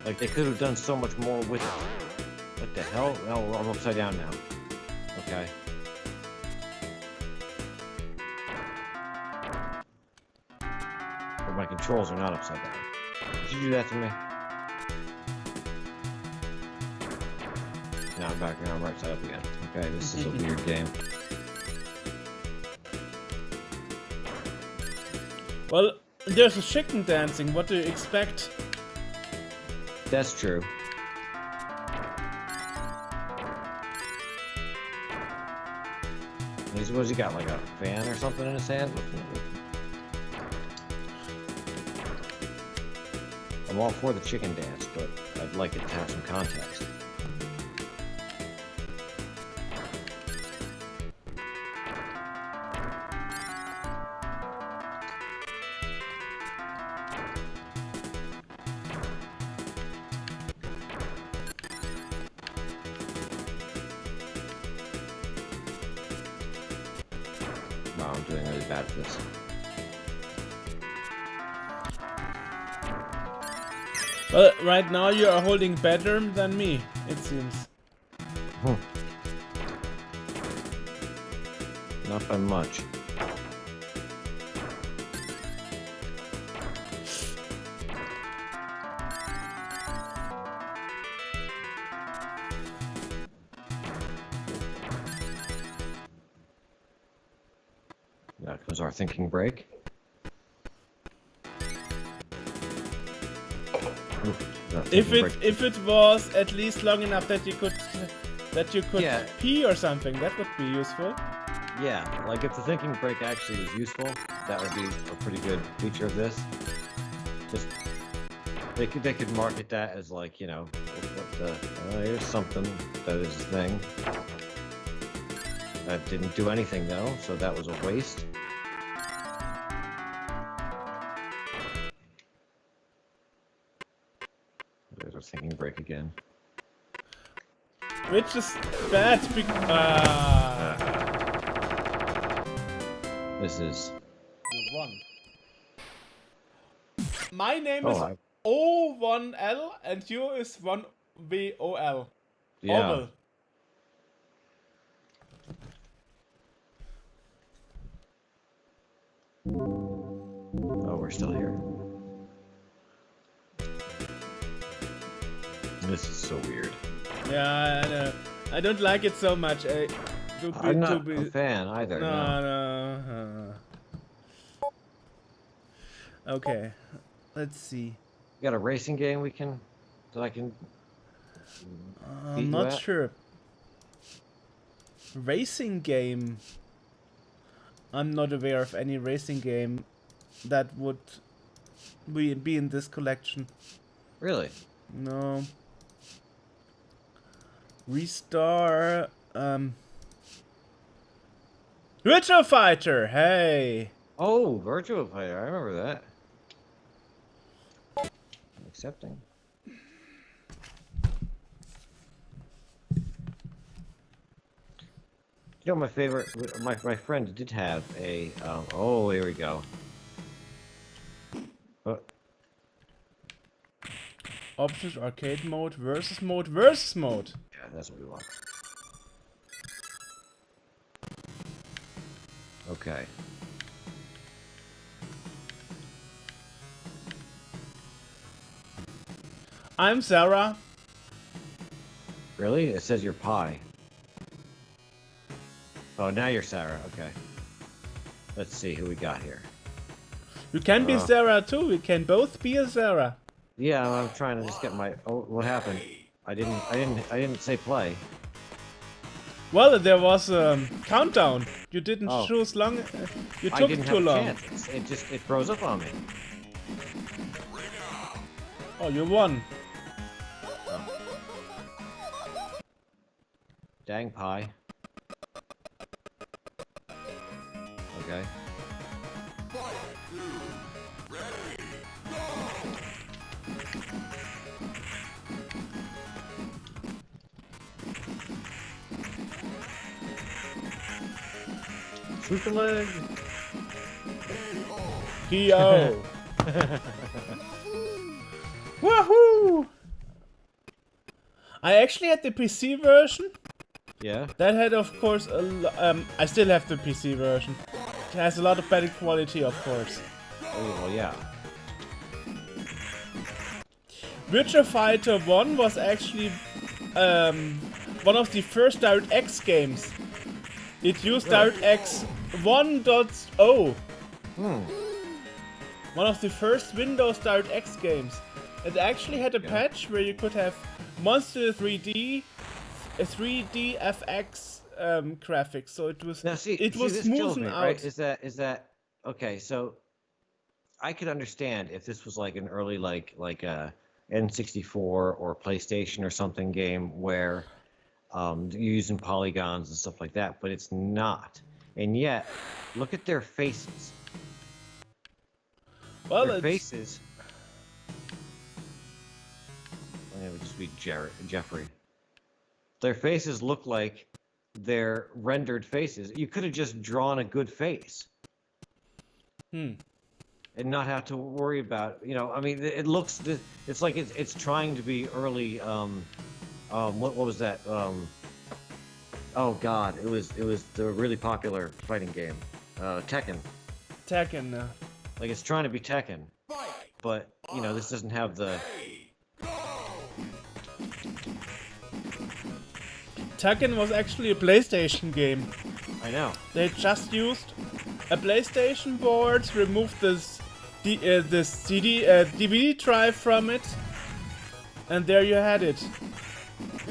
Like they could have done so much more with it. What the hell? Oh, I'm upside down now. Okay. But my controls are not upside down. Did you do that to me? Now I'm back around right side up again. Okay, this is a weird game.
Well, there's a chicken dancing. What do you expect?
That's true. What's he got? Like a fan or something in his hand? I'm all for the chicken dance, but I'd like it to have some context. Wow, I'm doing really bad at this.
Well, right now you are holding better than me, it seems.
Not by much. That was our thinking break.
If it was at least long enough that you could
Yeah.
pee or something, that would be useful.
Yeah, like if the thinking break actually was useful, that would be a pretty good feature of this. Just they could market that as like, you know, here's something that is a thing. That didn't do anything though, so that was a waste. There's our thinking break again.
Which is bad because
This is.
you won. My name is
I-
O1L and you is 1VOL.
Yeah.
Oval.
Oh, we're still here. This is so weird.
Yeah, I know. I don't like it so much.
I'm not a fan either. No.
No. Okay, let's see.
You got a racing game that I can. Beat you
I'm not
at?
sure. Racing game. I'm not aware of any racing game that would be in this collection.
Really?
No. Restar. Virtual Fighter. Hey.
Oh, Virtual Fighter. I remember that. I'm accepting. You know, my favorite. My friend did have a. Oh, here we go.
Options: arcade mode, versus mode, versus mode.
Yeah, that's what we want. Okay.
I'm Sarah.
Really? It says you're Pi. Oh, now you're Sarah. Okay. Let's see who we got here.
You can be Sarah too. We can both be a Sarah.
Yeah, I'm trying to just get my. Oh, what happened? I didn't say play.
Well, there was a countdown. You didn't
Oh.
choose long. You
I
took
didn't
too
have a
long.
chance. It froze up on me.
Oh, you won.
Dang Pi. Okay. Shoot the leg.
P.O. Woohoo! I actually had the PC version.
Yeah.
That had, of course, I still have the PC version. It has a lot of better quality, of course.
Oh, well, yeah.
Virtua Fighter 1 was actually one of the first DirectX games. It used DirectX 1.0. One of the first Windows DirectX games. It actually had a patch where you could have Monster 3D, 3D FX graphics. So it was
now see,
it was
this kills
smoothened
me,
out.
right? Is that okay? So I could understand if this was like an early like a N64 or PlayStation or something game where you're using polygons and stuff like that, but it's not. And yet, look at their faces.
Well,
Their faces. It would just be Jeffrey. Their faces look like they're rendered faces. You could have just drawn a good face. And not have to worry about, I mean, it looks, it's like it's trying to be early, what was that? Oh God, it was the really popular fighting game, Tekken.
Tekken.
Like it's trying to be Tekken, but this doesn't have the.
Tekken was actually a PlayStation game.
I know.
They just used a PlayStation board, removed the DVD drive from it, and there you had it.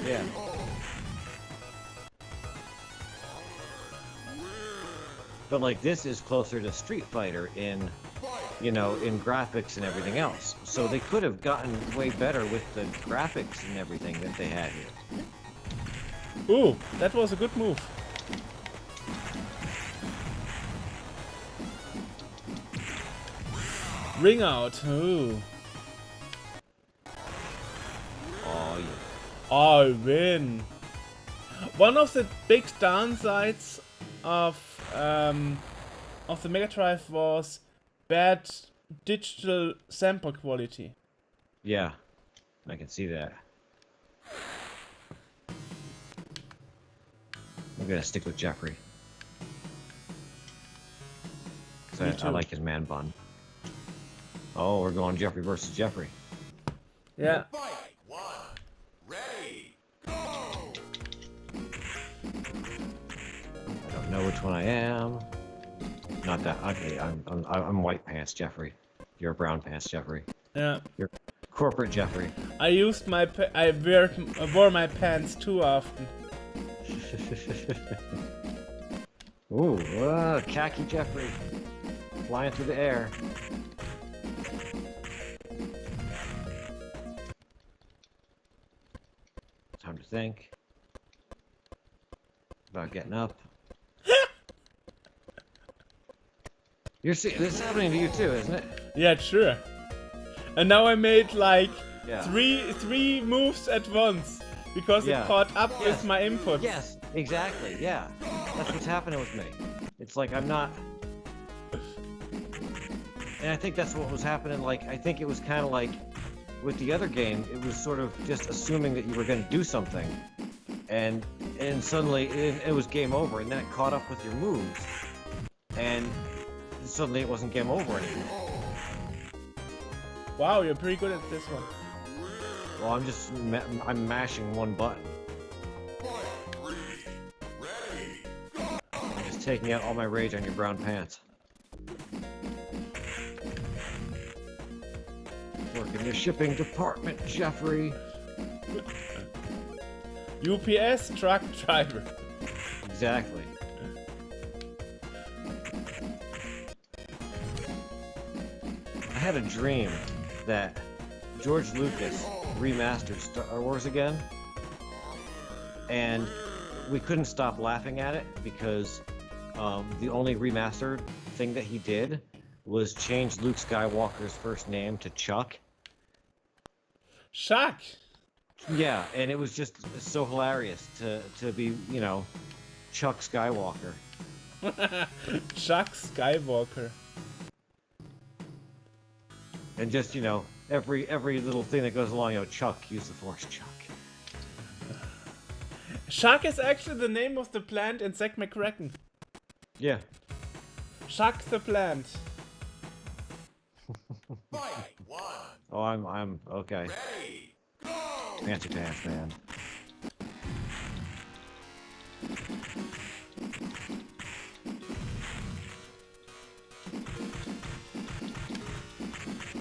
Yeah. But like this is closer to Street Fighter in graphics and everything else. So they could have gotten way better with the graphics and everything that they had here.
Ooh, that was a good move. Ring out. Ooh.
Oh yeah.
I win. One of the big downsides of the Mega Drive was bad digital sample quality.
Yeah, I can see that. I'm gonna stick with Jeffrey. Cause I like his man bun. Oh, we're going Jeffrey versus Jeffrey.
Yeah.
Fight! One, ready, go!
I don't know which one I am. Not that. Okay, I'm white pants Jeffrey. You're brown pants Jeffrey.
Yeah.
You're corporate Jeffrey.
I used I wore my pants too often.
Ooh, khaki Jeffrey. Flying through the air. Time to think about getting up. You're seeing this is happening to you too, isn't it?
Yeah, sure. And now I made like
Yeah.
three moves at once because
Yeah.
it caught up
Yes.
with my inputs.
Yes, exactly. Yeah, that's what's happening with me. It's like I'm not, and I think that's what was happening. Like I think it was kind of like with the other game, it was sort of just assuming that you were going to do something, and suddenly it was game over, and then it caught up with your moves, and suddenly it wasn't game over anymore.
Wow, you're pretty good at this one.
Well, I'm mashing one button. I'm just taking out all my rage on your brown pants. Work in the shipping department, Jeffrey.
UPS truck driver.
Exactly. I had a dream that George Lucas remastered Star Wars again, and we couldn't stop laughing at it because the only remastered thing that he did was change Luke Skywalker's first name to Chuck.
Chuck.
Yeah, and it was just so hilarious to be, Chuck Skywalker.
Chuck Skywalker.
And just, every little thing that goes along, Chuck, use the Force, Chuck.
Chuck is actually the name of the plant in Zack McCracken.
Yeah.
Chuck the plant.
Fight! One,
Oh, I'm okay.
ready, go!
Fancy pants, man.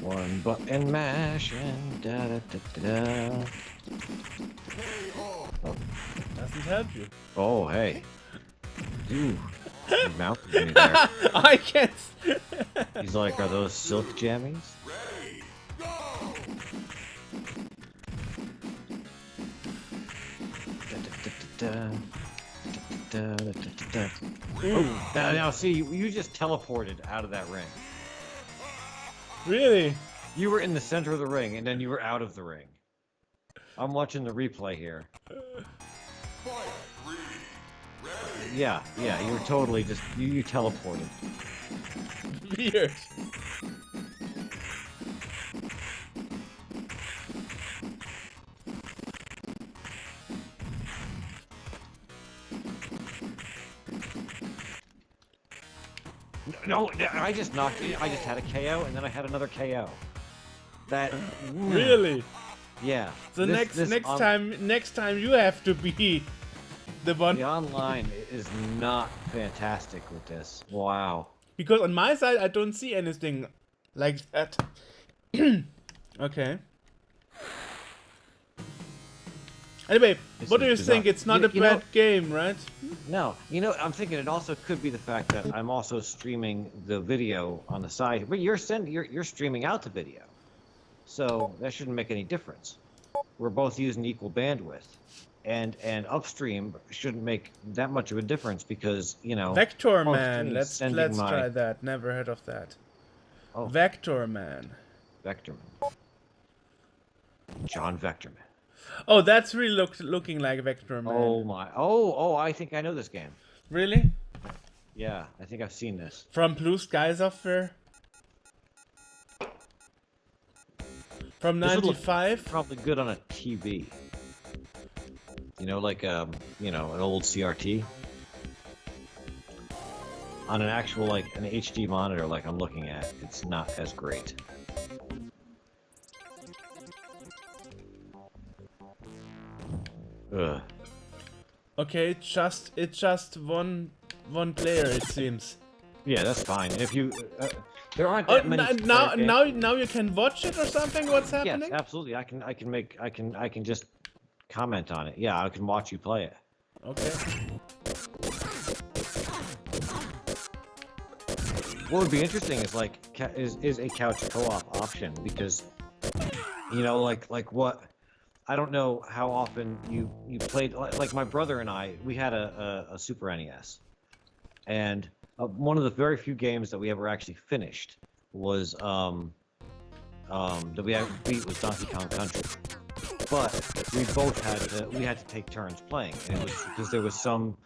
One button mash and da da da da da.
Doesn't help you.
Oh, hey. Ooh. He mounted me there.
I can't.
He's like, are those silk jammies?
Ready, go!
Oh, now see, you just teleported out of that ring.
Really?
You were in the center of the ring, and then you were out of the ring. I'm watching the replay here.
Fight 3, ready,
Yeah, you were totally just, you teleported.
Weird.
No, I just knocked it. I just had a KO, and then I had another KO. That...
Really?
Yeah.
So next time you have to be the one.
The online is not fantastic with this. Wow.
Because on my side I don't see anything like that. Okay. Anyway,
This
what do you
is
think?
bizarre.
It's not
You-
a
you know-
bad game, right?
No, I'm thinking it also could be the fact that I'm also streaming the video on the side. But you're streaming out the video, so that shouldn't make any difference. We're both using equal bandwidth, and upstream shouldn't make that much of a difference because
Vector
upstream
Man,
is
let's
sending
try that. Never heard of that.
Oh.
Vector Man.
Vectorman. John Vectorman.
Oh, that's really looking like Vector Man.
Oh my! Oh! I think I know this game.
Really?
Yeah, I think I've seen this.
From Blue Sky Software? From
This would look
95?
Probably good on a TV. Like an old CRT. On an actual an HD monitor like I'm looking at, it's not as great. Ugh.
Okay, it's just one player, it seems.
Yeah, that's fine. If you there aren't
Oh,
that many.
now you can watch it or something. What's
Yes,
happening?
absolutely. I can just comment on it. Yeah, I can watch you play it.
Okay.
What would be interesting is is a couch co-op option because like what I don't know how often you played like my brother and I, we had a Super NES, and one of the very few games that we ever actually finished was that we ever beat was Donkey Kong Country, but we both had to take turns playing, and it was because there was some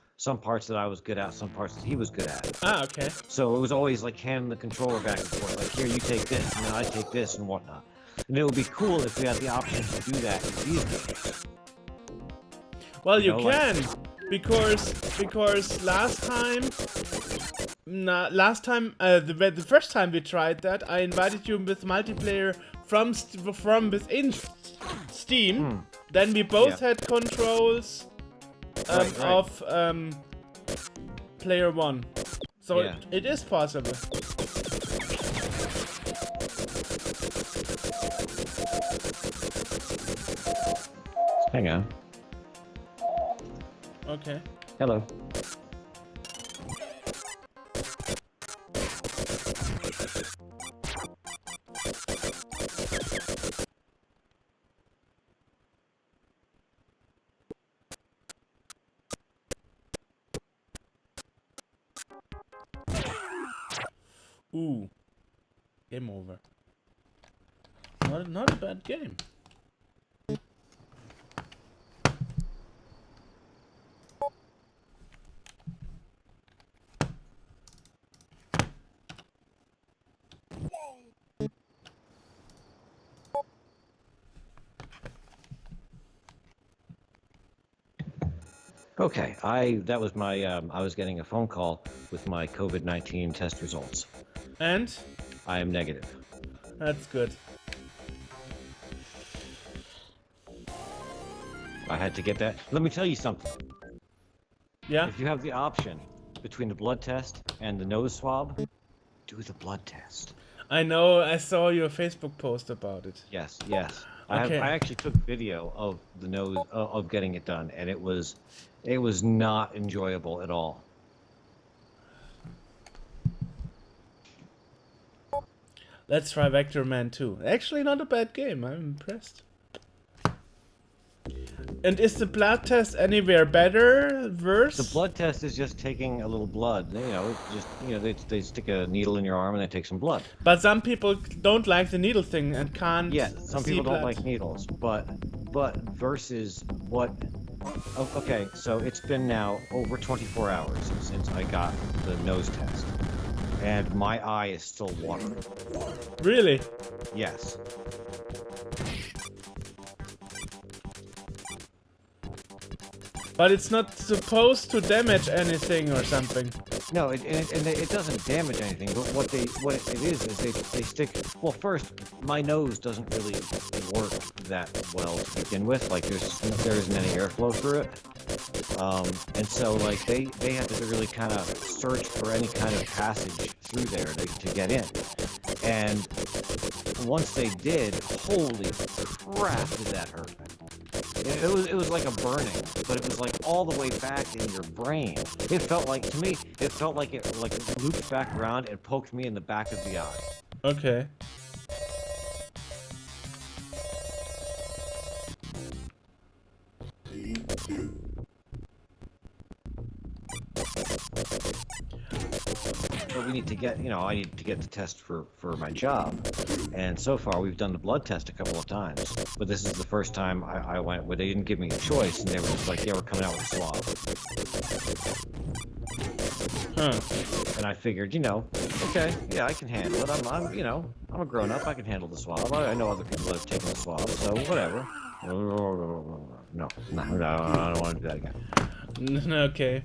parts that I was good at, some parts that he was good at.
Ah, okay.
So it was always like handing the controller back and forth, like here you take this, and then I take this and whatnot. And it would be cool if we had the option to do that in these games.
Well, you
know, like-
can, because last time, the first time we tried that, I invited you with multiplayer from within Steam. Then we both
Yeah.
had controls
Right.
of player one, so
Yeah.
it is possible.
Hang on.
Okay.
Hello.
Ooh. Game over. Not a bad game.
Okay, that was my I was getting a phone call with my COVID-19 test results.
And
I am negative.
that's good.
I had to get that. Let me tell you something.
Yeah.
If you have the option between the blood test and the nose swab, do the blood test.
I know. I saw your Facebook post about it.
Yes, yes.
Okay.
I actually took video of the nose of getting it done, and it was not enjoyable at all.
Let's try Vector Man 2. Actually, not a bad game. I'm impressed. And is the blood test anywhere better? Worse?
The blood test is just taking a little blood. You know, just they stick a needle in your arm and they take some blood.
But some people don't like the needle thing and can't.
Yeah, some
see
people don't
blood.
like needles, but versus what? Oh, okay, so it's been now over 24 hours since I got the nose test, and my eye is still watering.
Really?
Yes.
But it's not supposed to damage anything or something.
No, it doesn't damage anything. But what it is they stick. Well, first, my nose doesn't really work that well to begin with. Like there isn't any airflow through it, and so like they had to really kind of search for any kind of passage through there to get in. And once they did, holy crap, did that hurt! It was like a burning, but it was like all the way back in your brain. It felt like, to me, it felt like it looped back around and poked me in the back of the eye.
Okay.
But we need to get, I need to get the test for my job. And so far, we've done the blood test a couple of times. But this is the first time I went where they didn't give me a choice, and they were just like, yeah, we're coming out with a swab.
Huh.
And I figured, okay, yeah, I can handle it. I'm a grown-up. I can handle the swab. I know other people that have taken the swab, so whatever. No, I don't want to do that again.
Okay.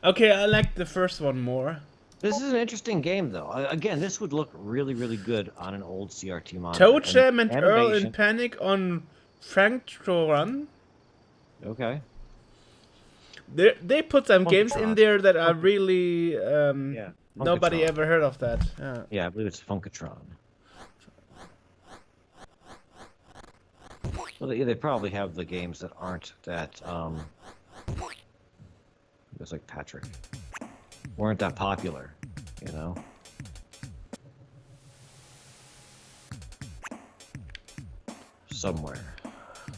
Okay, I like the first one more.
This is an interesting game, though. Again, this would look really, really good on an old CRT monitor.
Toe Jam and Earl in
animation-
Panic on Funktron.
Okay.
They put some games in
Funkatron.
there that are really
Yeah.
nobody
Funkatron.
ever heard of that. Yeah.
Yeah, I believe it's Funkatron. Well, they probably have the games that aren't that, it's like Patrick. Weren't that popular, Somewhere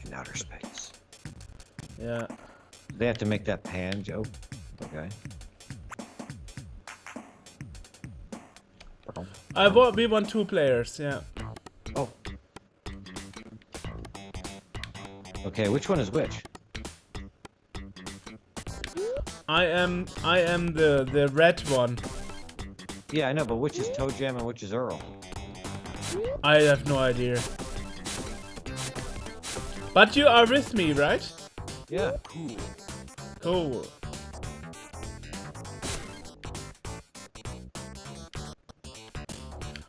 in outer space.
Yeah.
They have to make that pan joke. Okay.
We want 2 players. Yeah.
Oh. Okay, which one is which?
I am the red one.
Yeah, I know, but which is Toe Jam and which is Earl?
I have no idea. But you are with me, right?
Yeah.
Cool.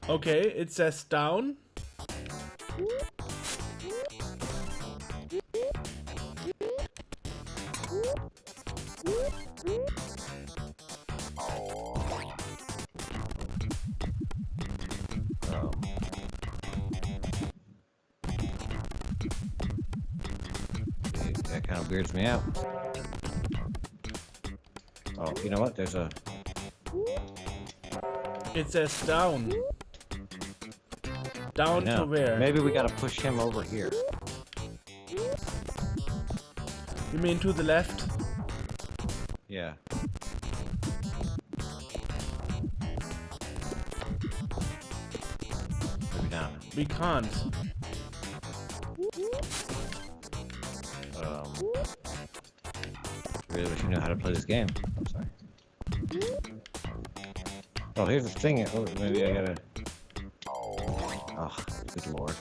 Okay, it says down.
That kind of weirds me out. Oh, you know what? There's a...
It says down. Down to
No.
where?
Maybe we gotta push him over here.
You mean to the left?
Yeah. Maybe down.
We can't.
Really wish you knew how to play this game. I'm sorry. Oh, here's the thing. Oh, maybe I gotta... Oh, good lord.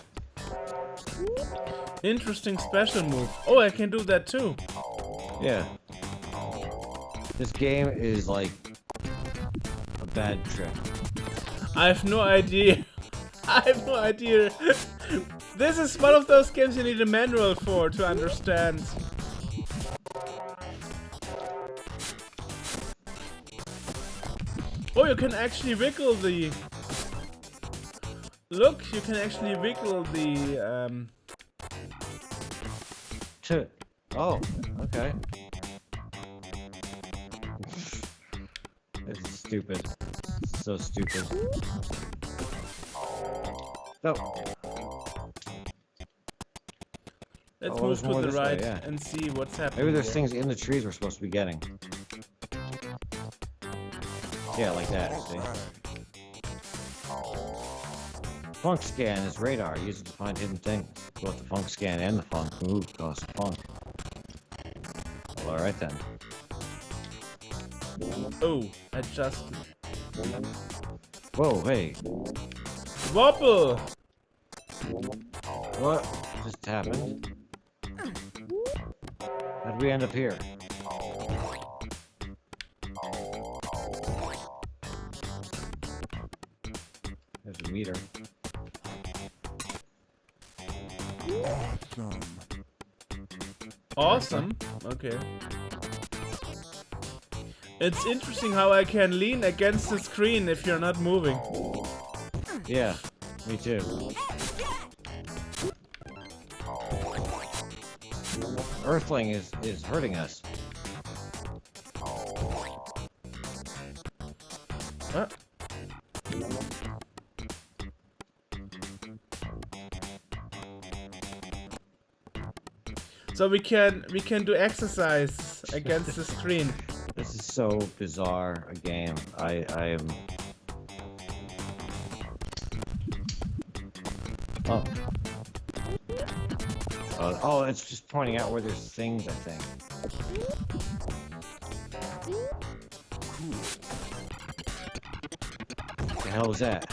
Interesting special move. Oh, I can do that too.
Yeah. This game is like a bad trip.
I have no idea. I have no idea. This is one of those games you need a manual for to understand. Oh, you can actually wiggle the Look, you can actually wiggle the
Oh, okay. This is stupid. So stupid. No.
Let's
Oh,
move
there's
to
more
the
this way,
right
yeah.
and see what's happening.
Maybe there's
here.
things in the trees we're supposed to be getting. Yeah, like that, see? Funk scan is radar, used to find hidden things. Both the funk scan and the funk move cause funk. Well, alright then.
Oh, adjust.
Whoa, hey.
Wobble!
What just happened? How'd we end up here? There's a meter.
Awesome. Okay. It's interesting how I can lean against the screen if you're not moving.
Yeah, me too. Earthling is hurting us.
Huh? So we can do exercise against the screen.
This is so bizarre a game. I am. Oh. Oh, it's just pointing out where there's things, I think. What the hell is that?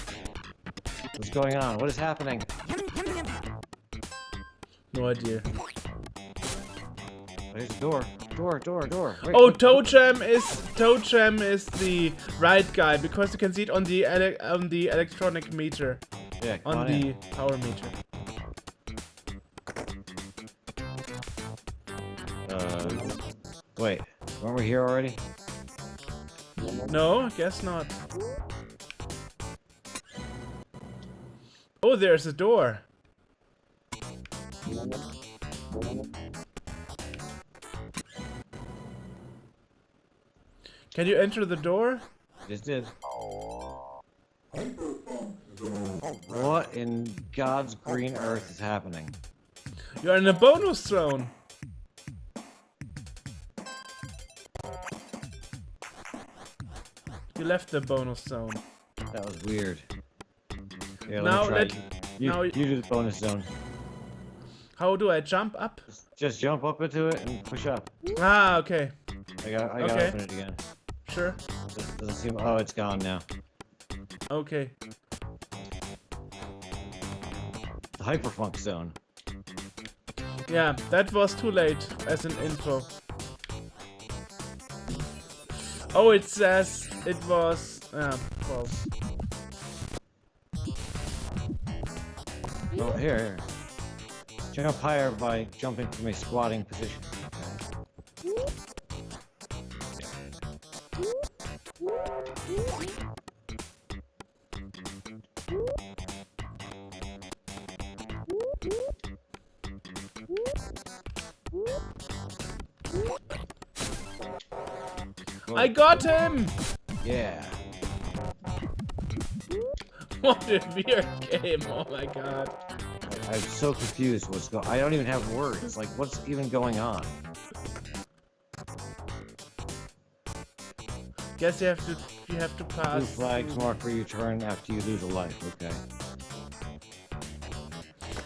What's going on? What is happening?
No idea.
There's a door. Door. Wait,
Oh,
what-
Toe Jam is the right guy because you can see it on the electronic meter,
Yeah, come
on
on
the
in.
power meter.
Wait, weren't we here already?
No, I guess not. Oh, there's a door. Can you enter the door?
Just did. What in God's green earth is happening?
You're in a bonus zone. You left the bonus zone.
That was weird. Yeah,
Now
let me try.
now-
You do the bonus zone.
How do I jump up?
Just jump up into it and push up.
Ah, okay.
I gotta
Okay.
open it again.
Sure.
Doesn't seem. Oh, it's gone now.
Okay.
The hyperfunk zone.
Yeah, that was too late as an info. Oh, it says it was. Well.
Oh, here. Jump higher by jumping from a squatting position.
I got him!
Yeah.
What a weird game, oh my god.
I'm so confused what's going. I don't even have words. Like, what's even going on?
Guess you have to
Blue
pass.
flags mark where you turn after you lose a life. Okay.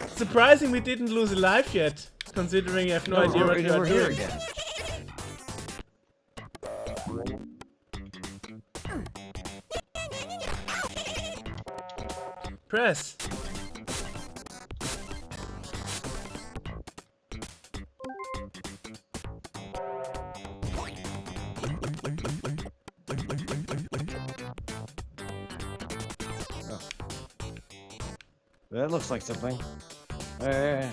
Surprising we didn't lose a life yet, considering you have no idea what you are
we're here
doing.
again.
Press.
That looks like something. Hey.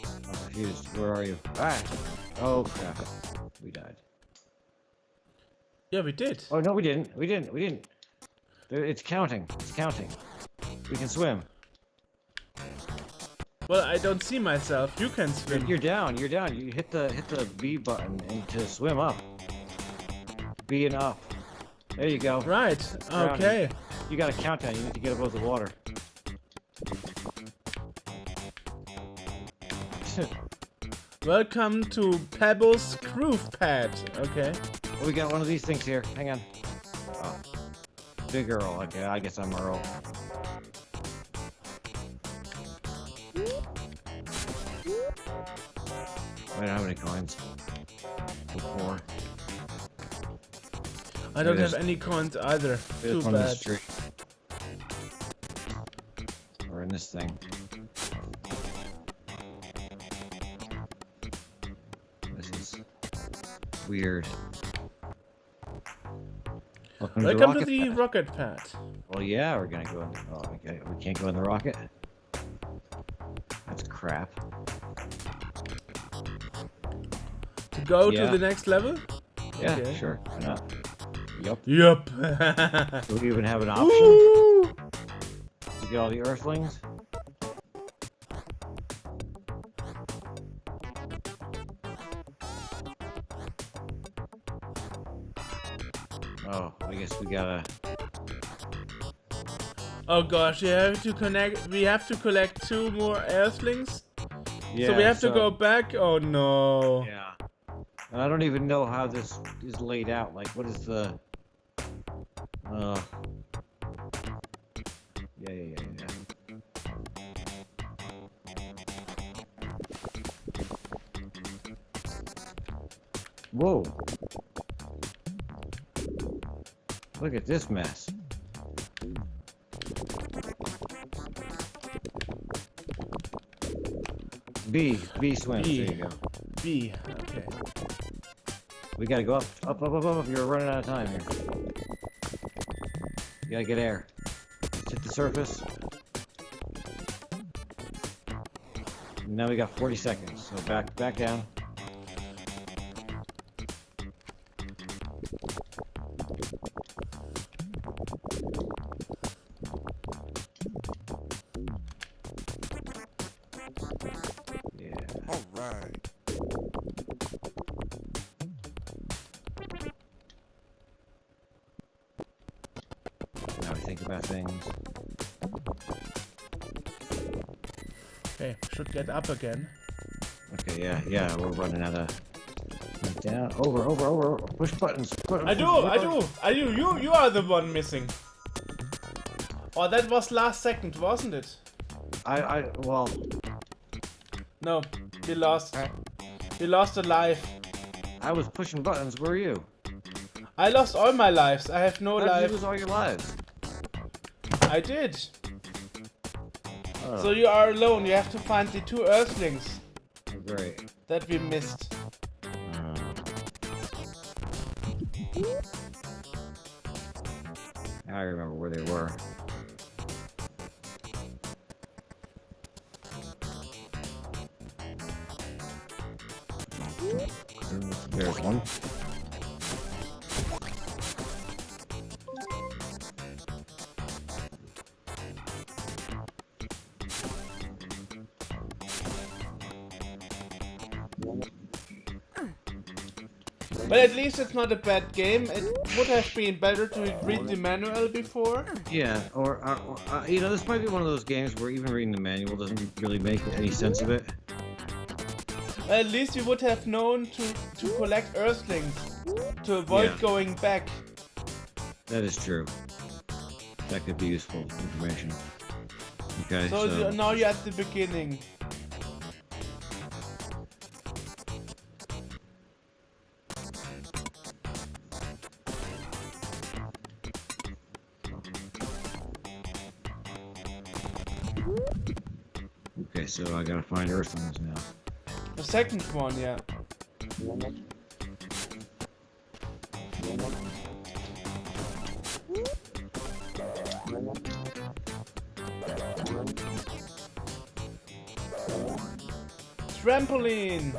I'm confused. Where are you? Ah! Oh crap. We died.
Yeah, we did.
Oh no, we didn't. We didn't. It's counting. It's counting. We can swim.
Well, I don't see myself. You can swim.
You're down. You're down. You hit the B button and to swim up. B and up. There you go.
Right. Okay.
You got a countdown. You need to get above the water.
Welcome to Pebble's Groove Pad. Okay.
Oh, we got one of these things here. Hang on. Oh. Big Earl. Okay, I guess I'm Earl. I don't have any coins. 4.
I don't
There's-
have any coins either.
There's
Too
one in the
bad.
street. Or in this thing. This is weird. Welcome
Welcome
to
to
the
the
rocket.
rocket pad.
Well, yeah, we're gonna go in. Oh, okay. We can't go in the rocket. That's crap.
To go
Yeah.
to the next level?
Yeah,
Okay.
sure. Why not? Yup.
Yup.
Do we even have an option
Woo!
to get all the Earthlings? Oh, I guess we gotta.
Oh gosh, we have to connect. We have to collect 2 more Earthlings.
Yeah,
So we have to go back. Oh no.
Yeah. And I don't even know how this is laid out. Like, what is the? Yeah. Whoa. Look at this mess. B swim.
B.
There you go.
B. Okay.
We gotta go up. You're running out of time here. You gotta get air. Just hit the surface. Now we got 40 seconds. So back down. Yeah.
All right.
Now we think about things.
Okay, should get up again.
Okay, yeah, we're running out of. Down, over. Push buttons.
I do. You are the one missing. Oh, that was last second, wasn't it?
Well,
No, we lost. We lost a life.
I was pushing buttons. Where are you?
I lost all my lives. I have no
How did you
life.
lose all your lives?
I did.
Oh,
So you are alone. You have to find the 2 Earthlings
great.
that we missed.
I remember where they were. There's one.
But at least it's not a bad game. It would have been better to read the manual before.
Yeah, or you know, this might be one of those games where even reading the manual doesn't really make any sense of it.
At least we would have known to collect Earthlings to avoid
Yeah.
going back.
That is true. That could be useful information. Okay,
So
so
now you're at the beginning.
okay, so I gotta find Earthlings now.
The second one, yeah. Trampoline!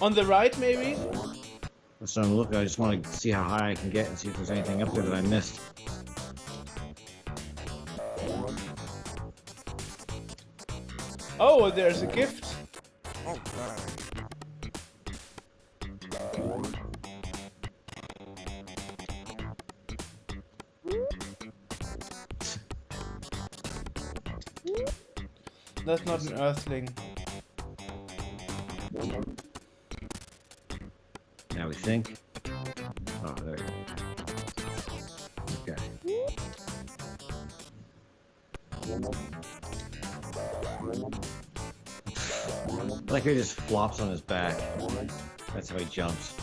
On the right, maybe?
So I'm looking. I just want to see how high I can get and see if there's anything up there that I missed.
Oh, there's a gift. That's not an earthling.
Now we think. Oh, there you go. Okay. Like he just flops on his back. That's how he jumps.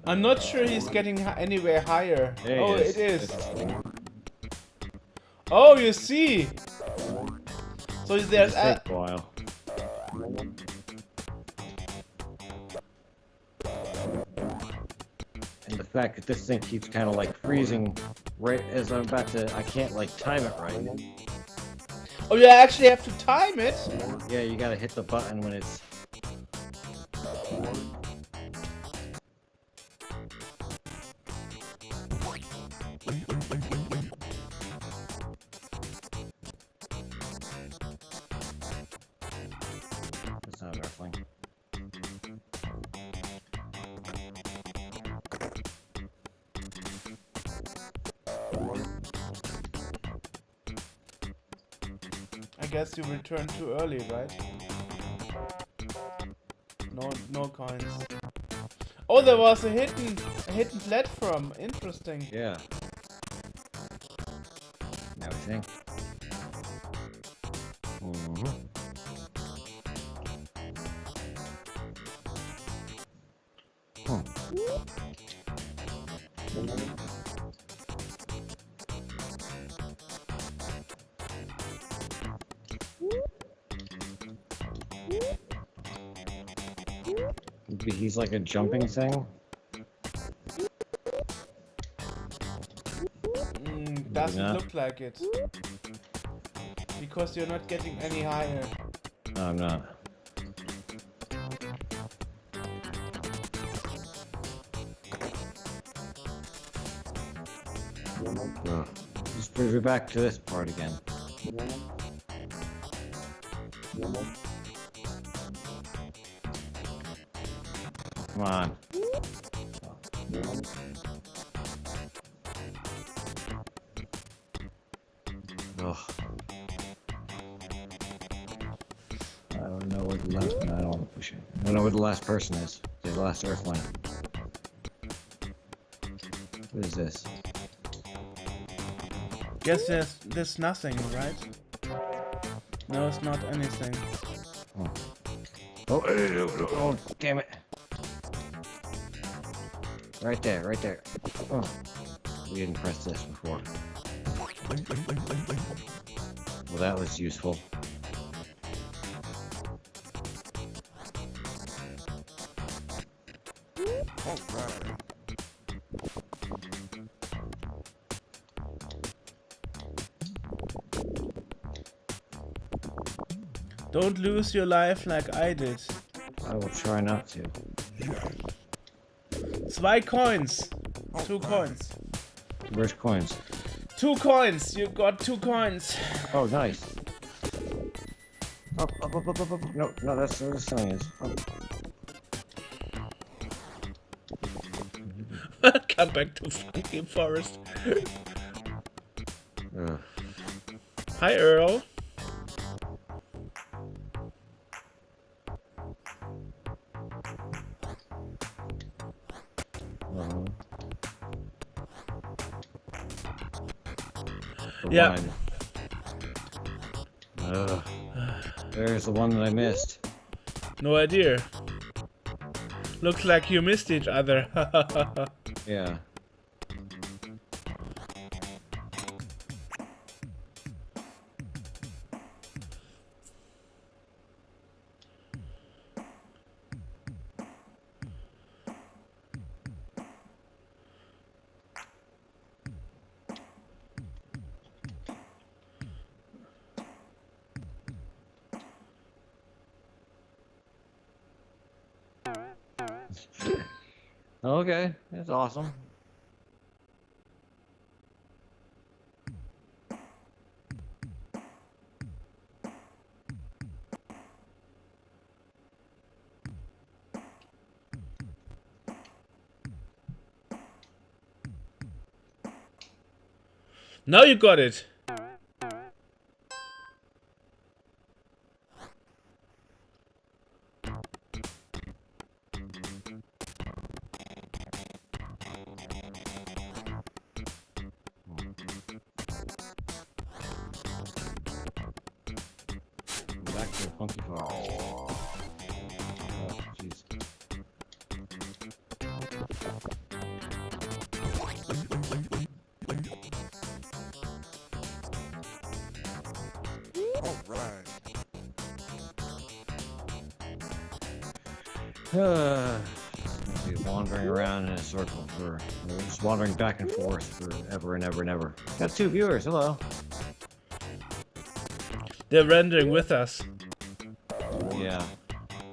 I'm not sure he's getting anywhere higher.
There he
Oh,
is.
it is. Oh, you see. So there's
It'll take a while. And the fact that this thing keeps kind of like freezing right as I'm about to, I can't like time it right.
Oh, you actually have to time it.
Yeah, you gotta hit the button when it's. That's not wrestling.
I guess you returned too early, right? No coins. Oh, there was a hidden platform. Interesting.
Yeah. Now we think. He's like a jumping thing.
Doesn't
not.
look like it. Because you're not getting any higher.
No, I'm not. Just brings me back to this part again. Come on. Ugh. I don't know where the last. I don't want to push it. I don't know where the last person is. The last Earthling. What is this?
Guess there's nothing, right? No, it's not anything.
Oh, damn it. Right there, right there. Oh. We didn't press this before. Well, that was useful.
Don't lose your life like I did.
I will try not to.
2 coins. 2 coins.
Where's coins?
2 coins. You got 2 coins.
Oh, nice. Up. No, that's where the sign is.
Come back to Funky Forest. Hi, Earl. Yeah.
There's the one that I missed.
No idea. Looks like you missed each other.
Yeah. Okay, that's awesome.
Now you got it.
Back to the funky farm. Oh, jeez.
All right.
Be wandering around in a circle for, just wandering back and forth forever and ever and ever. Got 2 viewers. Hello.
They're rendering with us.
Yeah,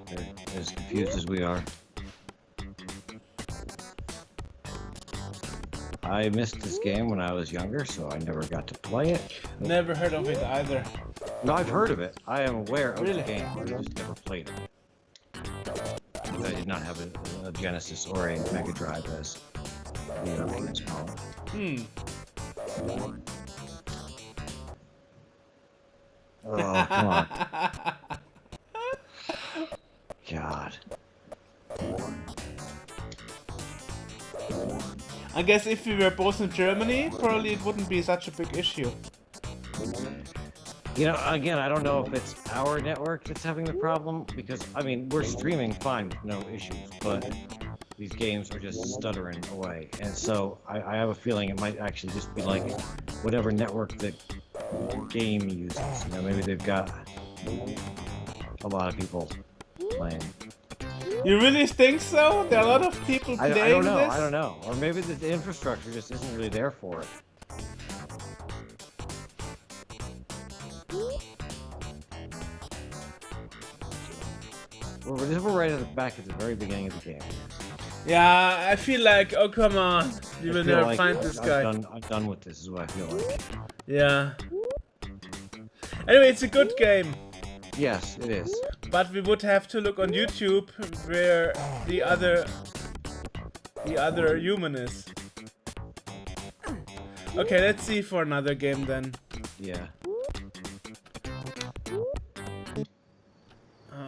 they're as confused as we are. I missed this game when I was younger, so I never got to play it.
Never heard of it either.
No, I've heard of it. I am aware of
Really?
the game. I just never played it. I did not have a Genesis or a Mega Drive, as the Europeans call it.
Hmm.
Oh, come on. God.
I guess if we were both in Germany, probably it wouldn't be such a big issue.
You know, again, I don't know if it's our network that's having the problem, because, I mean, we're streaming fine with no issues, but these games are just stuttering away. And so I have a feeling it might actually just be like whatever network the game uses. You know, maybe they've got a lot of people playing.
You really think so? There are a lot of people
I
playing
don't know,
this?
I don't know. Or maybe the infrastructure just isn't really there for it. We're right at the back at the very beginning of the game.
Yeah, I feel like, oh come on, you
I
will
feel
never
like
find this guy.
I'm done with this, is what I feel like.
Yeah. Anyway, it's a good game,
Yes, it is.
but we would have to look on YouTube where the other human is. Okay, let's see for another game then.
Yeah.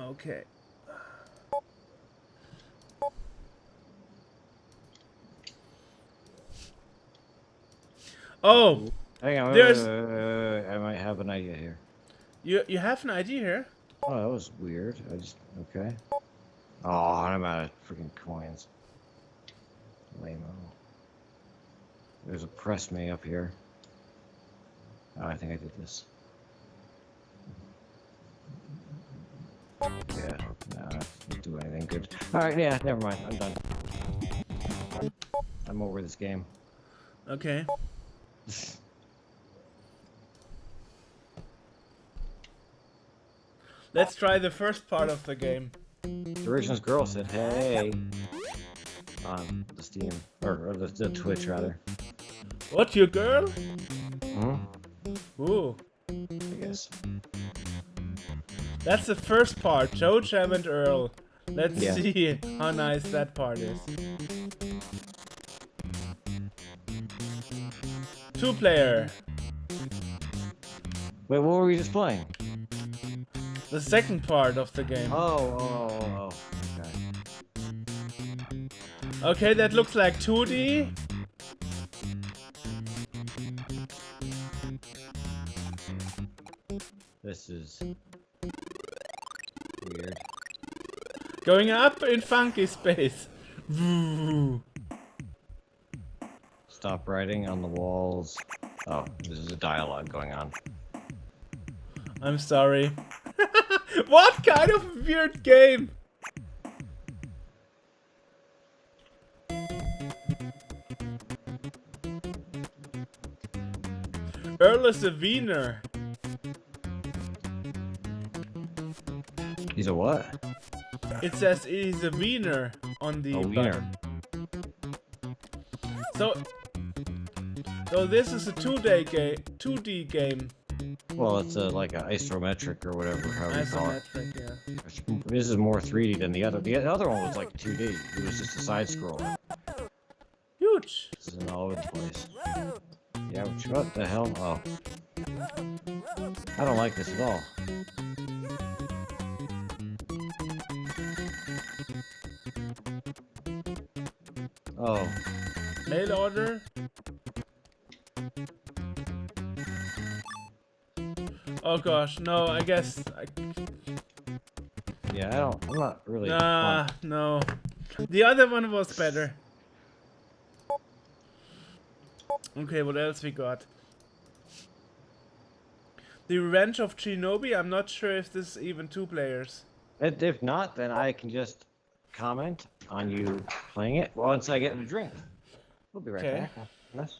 Okay. Oh,
Hang on,
There's-
wait, I might have an idea here.
you have an idea here?
Oh, that was weird. Okay. Oh, I'm out of freaking coins. Lame-o. There's a press me up here. Oh, I think I did this. Yeah, no, that didn't do anything good. Alright, yeah, never mind. I'm done. I'm over this game.
Okay. Let's try the first part of the game.
The Originals girl said, hey. On the Steam. Or the Twitch, rather.
What, you girl?
Hmm?
Ooh.
I guess.
That's the first part, Joe, Jam, and Earl. Let's
Yeah.
see how nice that part is. 2-player.
Wait, what were we just playing?
The second part of the game.
Oh. Okay.
Okay, that looks like 2D.
This is weird.
Going up in funky space. Woo.
Stop writing on the walls. Oh, this is a dialogue going on.
I'm sorry. What kind of weird game? Earl is a wiener.
He's a what?
It says he's a wiener on the
A wiener.
button. So this is a 2D game.
Well, it's like an isometric or whatever, however you call it.
Isometric, yeah.
This is more 3D than the other. The other one was like 2D. It was just a side scroller.
Huge.
This is all over the place. Yeah, what the hell? Oh. I don't like this at all. Oh.
Mail order. Oh gosh, no, I guess.
Yeah, I'm not really.
Nah, no. The other one was better. Okay, what else we got? The Revenge of Shinobi. I'm not sure if this is even 2 players.
If not, then I can just comment on you playing it once I get a drink. We'll be right
Okay.
back. Yes.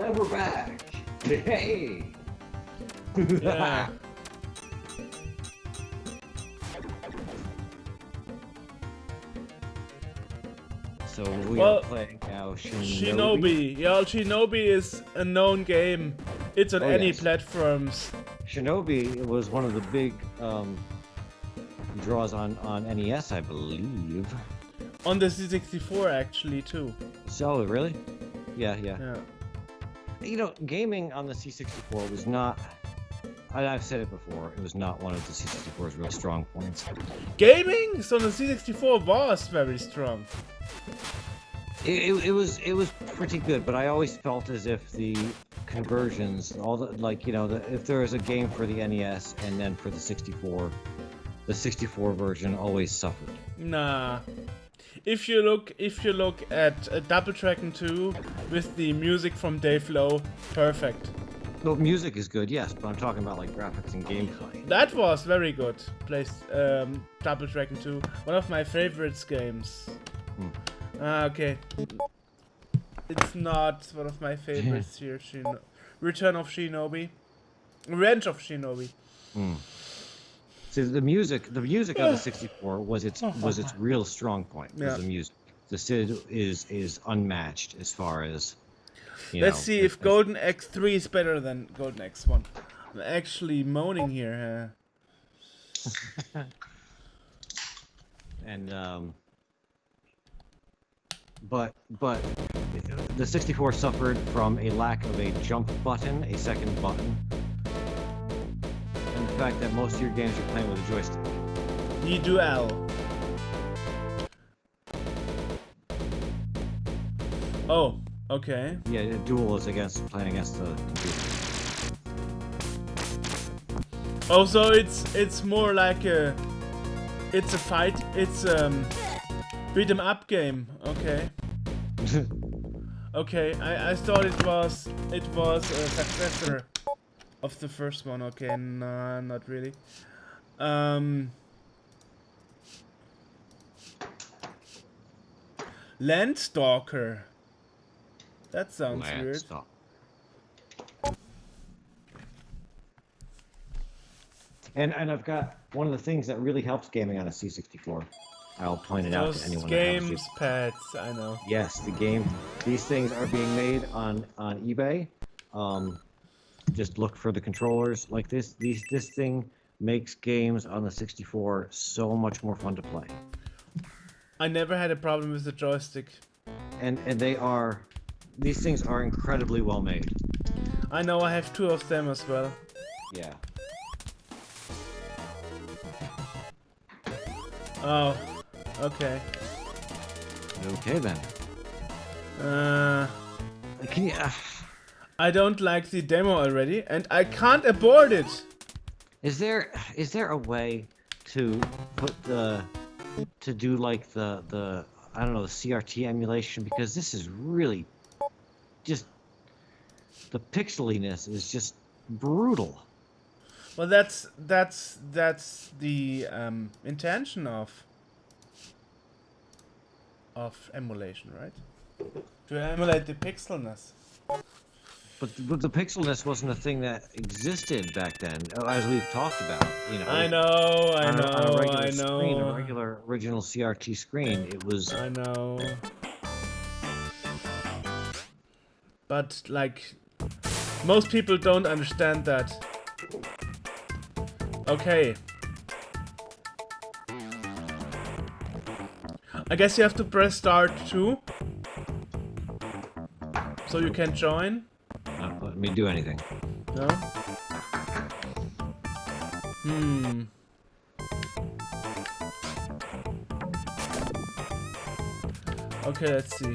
And we're back. Hey.
Yeah.
So we
Well,
are playing now
Shinobi. Yeah, Shinobi is a known game. It's on
Oh,
any
yes.
platforms.
Shinobi was one of the big draws on NES, I believe.
On the C64 actually too.
So really? Yeah.
Yeah.
You know, gaming on the C64 was not. I've said it before. It was not one of the C64's real strong points.
Gaming so the C64 was very strong.
It was pretty good, but I always felt as if the conversions, all the if there was a game for the NES and then for the 64 version always suffered.
Nah. If you look at Double Dragon 2 with the music from Dave Lowe, perfect.
The music is good, yes, but I'm talking about like graphics and gameplay.
That was very good. Double Dragon 2, one of my favorites games. Okay. It's not one of my favorites here. Return of Shinobi. Revenge of Shinobi.
See, the music of the 64 was its real strong point. Was the music. The SID is unmatched as far as.
Let's see if Golden X3 is better than Golden X1. I'm actually moaning here.
And but the 64 suffered from a lack of a jump button, a second button, and the fact that most of your games you're playing with a joystick.
The Duel. Oh, okay.
Yeah, a duel is playing against the computer.
Oh, so it's more like a fight. It's beat 'em up game. Okay. Okay. I thought it was a successor of the first one. Okay, no, not really. Landstalker. That sounds weird.
And I've got one of the things that really helps gaming on a C64. I'll point it out to anyone that has
games pads, I know.
Yes, these things are being made on eBay. Just look for the controllers like this. This thing makes games on the 64 so much more fun to play.
I never had a problem with the joystick.
And these things are incredibly well made.
I know, I have 2 of them as well.
Yeah.
Oh, okay.
Okay then.
Uh,
Can you?
I don't like the demo already, and I can't abort it.
Is there a way to put to do like the I don't know, the CRT emulation, because this is really just the pixeliness is just brutal.
Well, that's the intention of emulation, right? To emulate the pixelness.
But the pixelness wasn't a thing that existed back then, as we've talked about. You know,
I know,
on a regular
I
screen, a
know.
regular original CRT screen, it was.
I know. But like, most people don't understand that. Okay. I guess you have to press start too, so you can join.
Not letting me do anything.
No? Okay, let's see.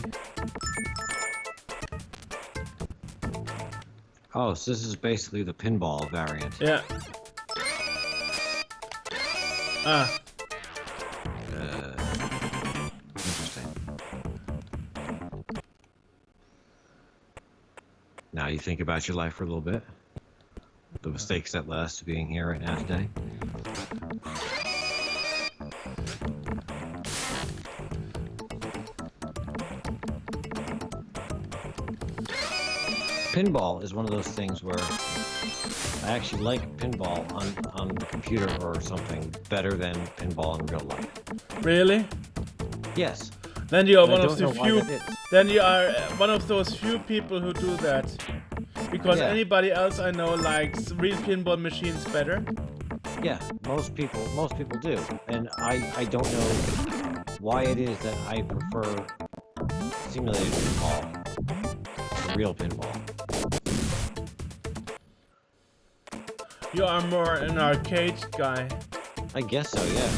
Oh, so this is basically the pinball variant.
Yeah. Ah.
Interesting. Now you think about your life for a little bit. The mistakes that led us to being here right now today. Pinball is one of those things where I actually like pinball on the computer or something better than pinball in real life.
Really?
Yes.
Then you are
I
one of
don't
the
know why
few.
that is.
Then you are one of those few people who do that. Because
Yeah.
anybody else I know likes real pinball machines better.
Yeah, most people do, and I don't know why it is that I prefer simulated pinball to real pinball.
You are more an arcade guy.
I guess so, yeah.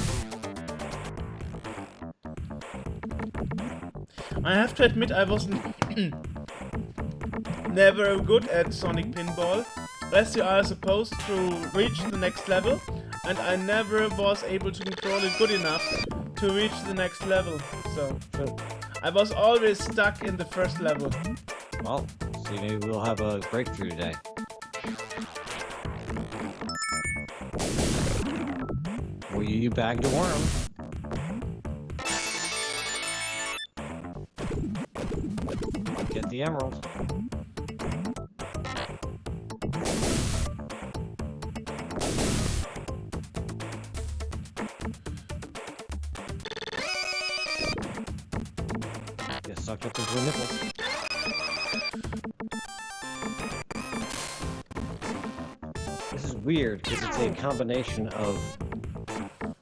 I have to admit I wasn't never good at Sonic Pinball, as you are supposed to reach the next level, and I never was able to control it good enough to reach the next level. So I was always stuck in the first level.
Well, see, maybe we'll have a breakthrough today. Well, you bagged a worm. Get the emerald. Get sucked up into a nipple. This is weird because it's a combination of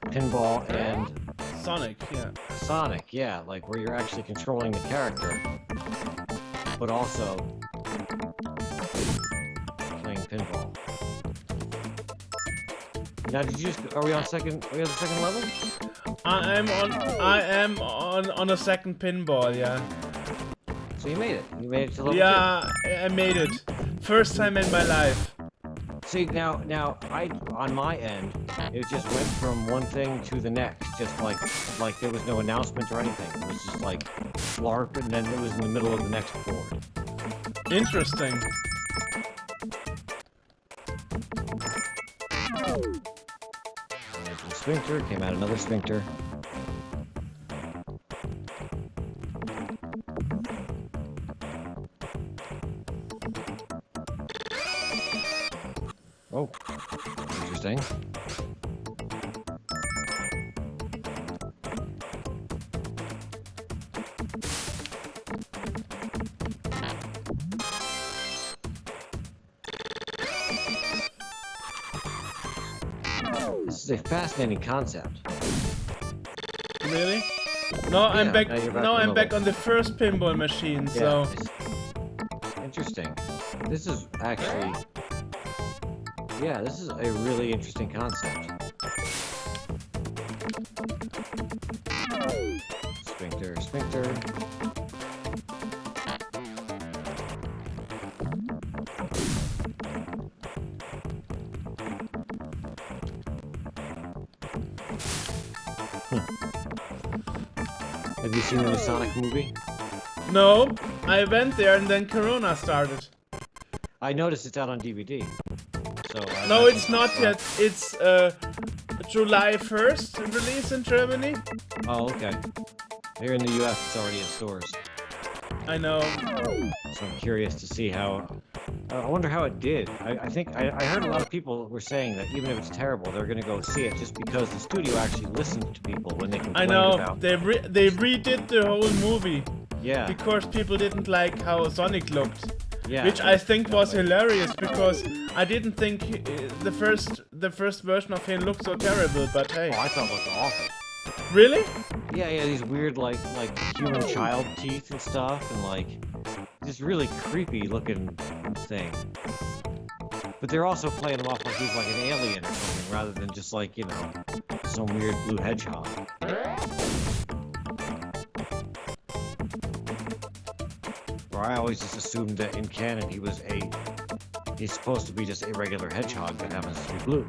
pinball and
Sonic, yeah.
Sonic, yeah, like where you're actually controlling the character, but also playing pinball. Now, did you just? Are we on the second level?
I am on a second pinball, yeah.
So you made it. You made it to level
Yeah, I made it. First time in my life.
2. See, now, I on my end, it just went from one thing to the next, just like there was no announcement or anything. It was just like flarp, and then it was in the middle of the next board.
Interesting.
There's the sphincter, came out another sphincter. Oh, interesting. This is a fascinating concept.
Really? No, I'm
Yeah,
back.
now you're back
Now
on
I'm
level.
back on the first pinball machine. So
Interesting. This is actually, yeah, this is a really interesting concept. Sphincter. Have you seen the new Sonic movie?
No, I went there and then Corona started.
I noticed it's out on DVD. So
No, it's not yet. It's July 1st release in Germany.
Oh, okay. Here in the U.S., it's already in stores.
I know.
So I'm curious to see how. I wonder how it did. I think I heard a lot of people were saying that even if it's terrible, they're going to go see it just because the studio actually listened to people when they complained
I know.
about.
They redid the whole movie
Yeah.
because people didn't like how Sonic looked.
Yeah.
Which I think was
definitely.
hilarious because I didn't think the first version of him looked so terrible. But hey,
Oh, I thought it looked awful.
really?
Yeah, these weird like human child teeth and stuff, and like this really creepy looking thing. But they're also playing him off like he's like an alien or something, rather than just like, you know, some weird blue hedgehog. Or I always just assumed that in canon he's supposed to be just a regular hedgehog that happens to be blue.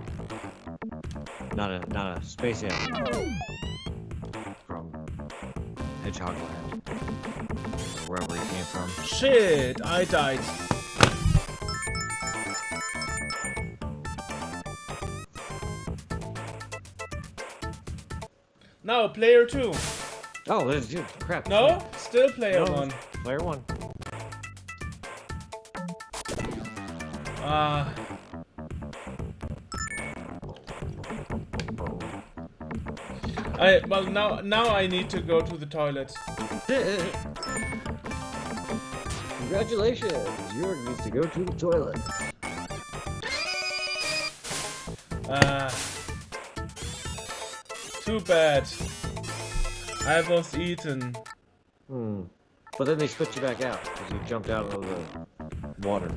Not a space alien from Hedgehog Land, or wherever he came from.
Shit! I died. Now player 2.
Oh, there's crap.
No, still player
No,
1.
Player 1.
Ah. Well now I need to go to the toilet.
Congratulations, Jörg needs to go to the toilet.
Too bad. I was eaten.
But then they spit you back out because you jumped out of the water.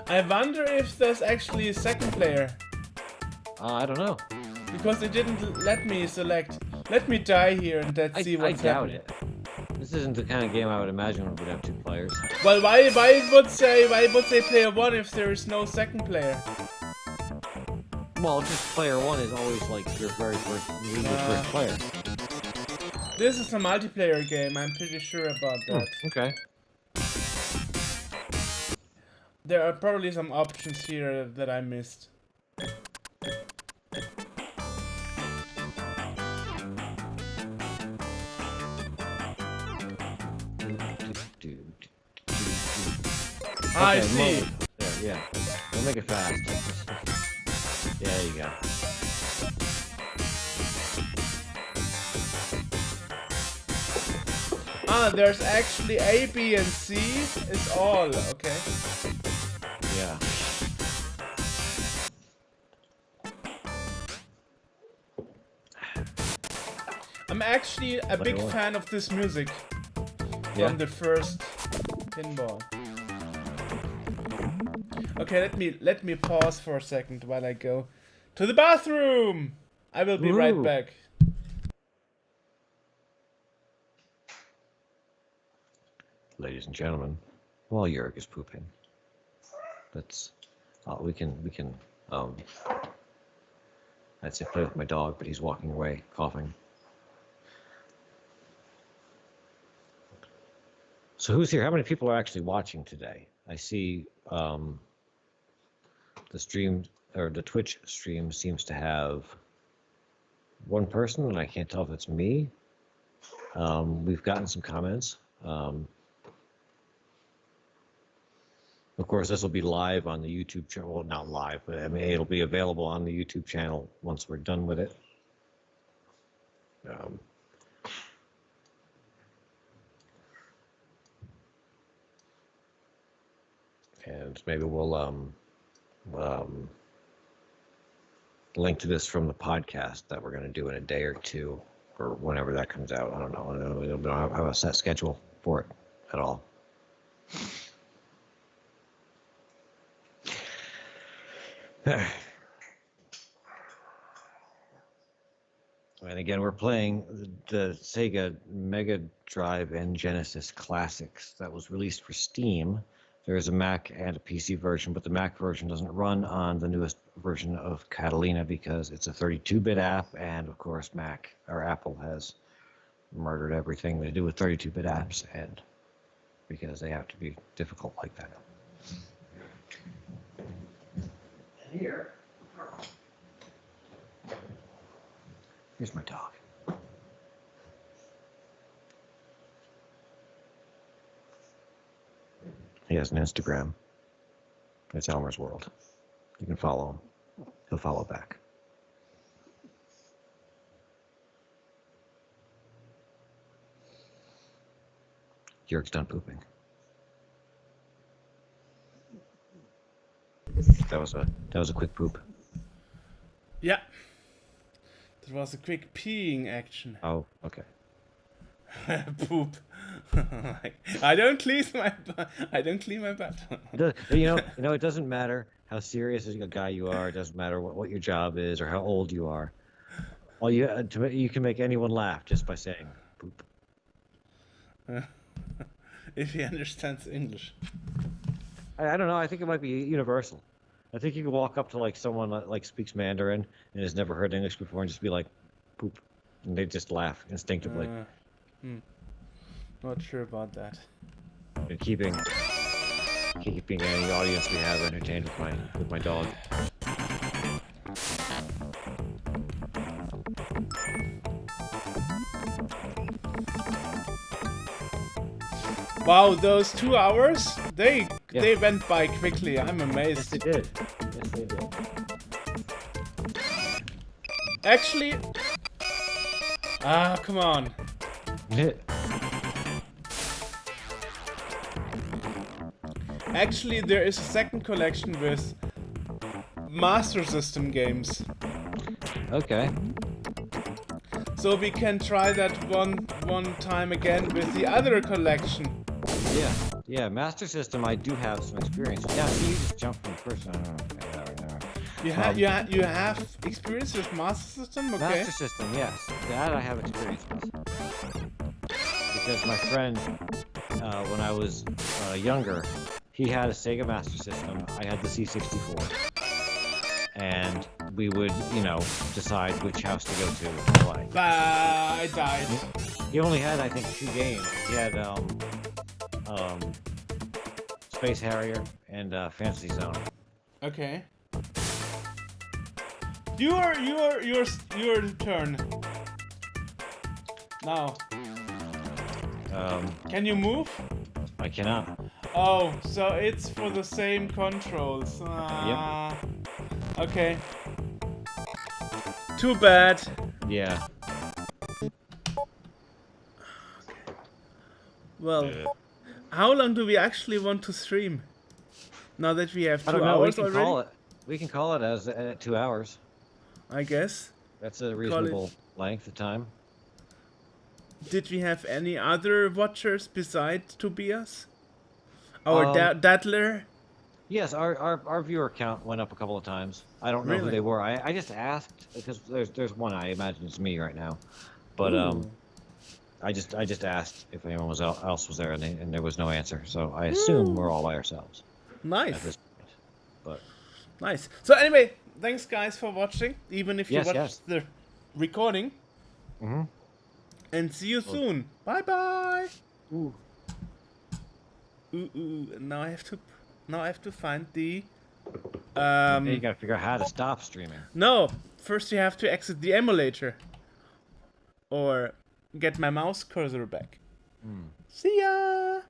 I wonder if there's actually a second player.
I don't know.
Because it didn't let me select. Let me die here and let's see
I
what's
doubt
happening.
it. This isn't the kind of game I would imagine would have 2 players.
Well, why would say player 1 if there is no second player?
Well, just player 1 is always like your very first, first player.
This is a multiplayer game, I'm pretty sure about that.
Okay.
There are probably some options here that I missed. I
Okay,
see.
Yeah. Don't make it fast. Yeah, there you go.
There's actually A, B, and C is all, okay.
Yeah.
I'm actually a big
Player 1.
fan of this music
Yeah.
from the first pinball. Okay, let me pause for a second while I go to the bathroom. I will be right
Ooh.
back.
Ladies and gentlemen, while Jörg is pooping, let's we can I'd say play with my dog, but he's walking away coughing. So who's here? How many people are actually watching today? I see the stream, or the Twitch stream, seems to have 1 person, and I can't tell if it's me. We've gotten some comments. Of course, this will be live on the YouTube channel. Well, not live, but I mean, it'll be available on the YouTube channel once we're done with it. And maybe we'll link to this from the podcast that we're going to do in a day or 2, or whenever that comes out. I don't know. I don't have a set schedule for it at all. And again, we're playing the Sega Mega Drive and Genesis Classics that was released for Steam. There is a Mac and a PC version, but the Mac version doesn't run on the newest version of Catalina because it's a 32-bit app, and of course Mac or Apple has murdered everything to do with 32-bit apps, and because they have to be difficult like that. And here's my dog. He has an Instagram. It's Elmer's World. You can follow him. He'll follow back. Jörg's done pooping. That was a quick poop.
Yeah. That was a quick peeing action.
Oh, okay.
Poop. I don't clean my butt.
You know, it doesn't matter how serious a guy you are. It doesn't matter what your job is or how old you are. All you can make anyone laugh just by saying poop.
If he understands English.
I don't know. I think it might be universal. I think you can walk up to like someone that like speaks Mandarin and has never heard English before and just be like, poop, and they just laugh instinctively.
Not sure about that.
And keeping any audience we have entertained with my dog.
Wow, those 2 hours, they went by quickly. I'm amazed.
Yes, they did. Yes, they did.
Actually, come on. Actually, there is a second collection with Master System games.
Okay.
So we can try that one time again with the other collection.
Yeah. Master System, I do have some experience. Yeah, see, you just jumped from the first one.
You have experience with Master System, okay?
Master System, yes. That I have experience with. Because my friend, when I was younger, he had a Sega Master System. I had the C64. And we would, decide which house to go to and play.
I died.
He only had, I think, 2 games. He had Space Harrier and Fantasy Zone.
Okay. Your turn. Now. Can you move?
I cannot.
Oh, so it's for the same controls.
Yep.
Okay. Too bad.
Yeah.
Well, how long do we actually want to stream? Now that we have 2
I don't know.
hours already?
We can call it as 2 hours.
I guess.
That's a reasonable length of time.
Did we have any other watchers besides Tobias? Our Dattler?
Yes, our viewer count went up a couple of times. I don't know who
Really?
they were. I just asked because there's one I imagine it's me right now, but I just asked if anyone else was there, and there was no answer. So I assume we're all by ourselves at
Nice.
this point. But
Nice. So anyway, thanks guys for watching, even if you
Yes,
watched
yes.
the recording.
Mhm.
And see you soon. Bye bye.
Ooh.
Now I have to find the
Then you gotta figure out how to stop streaming.
No, first you have to exit the emulator. Or get my mouse cursor back. See ya!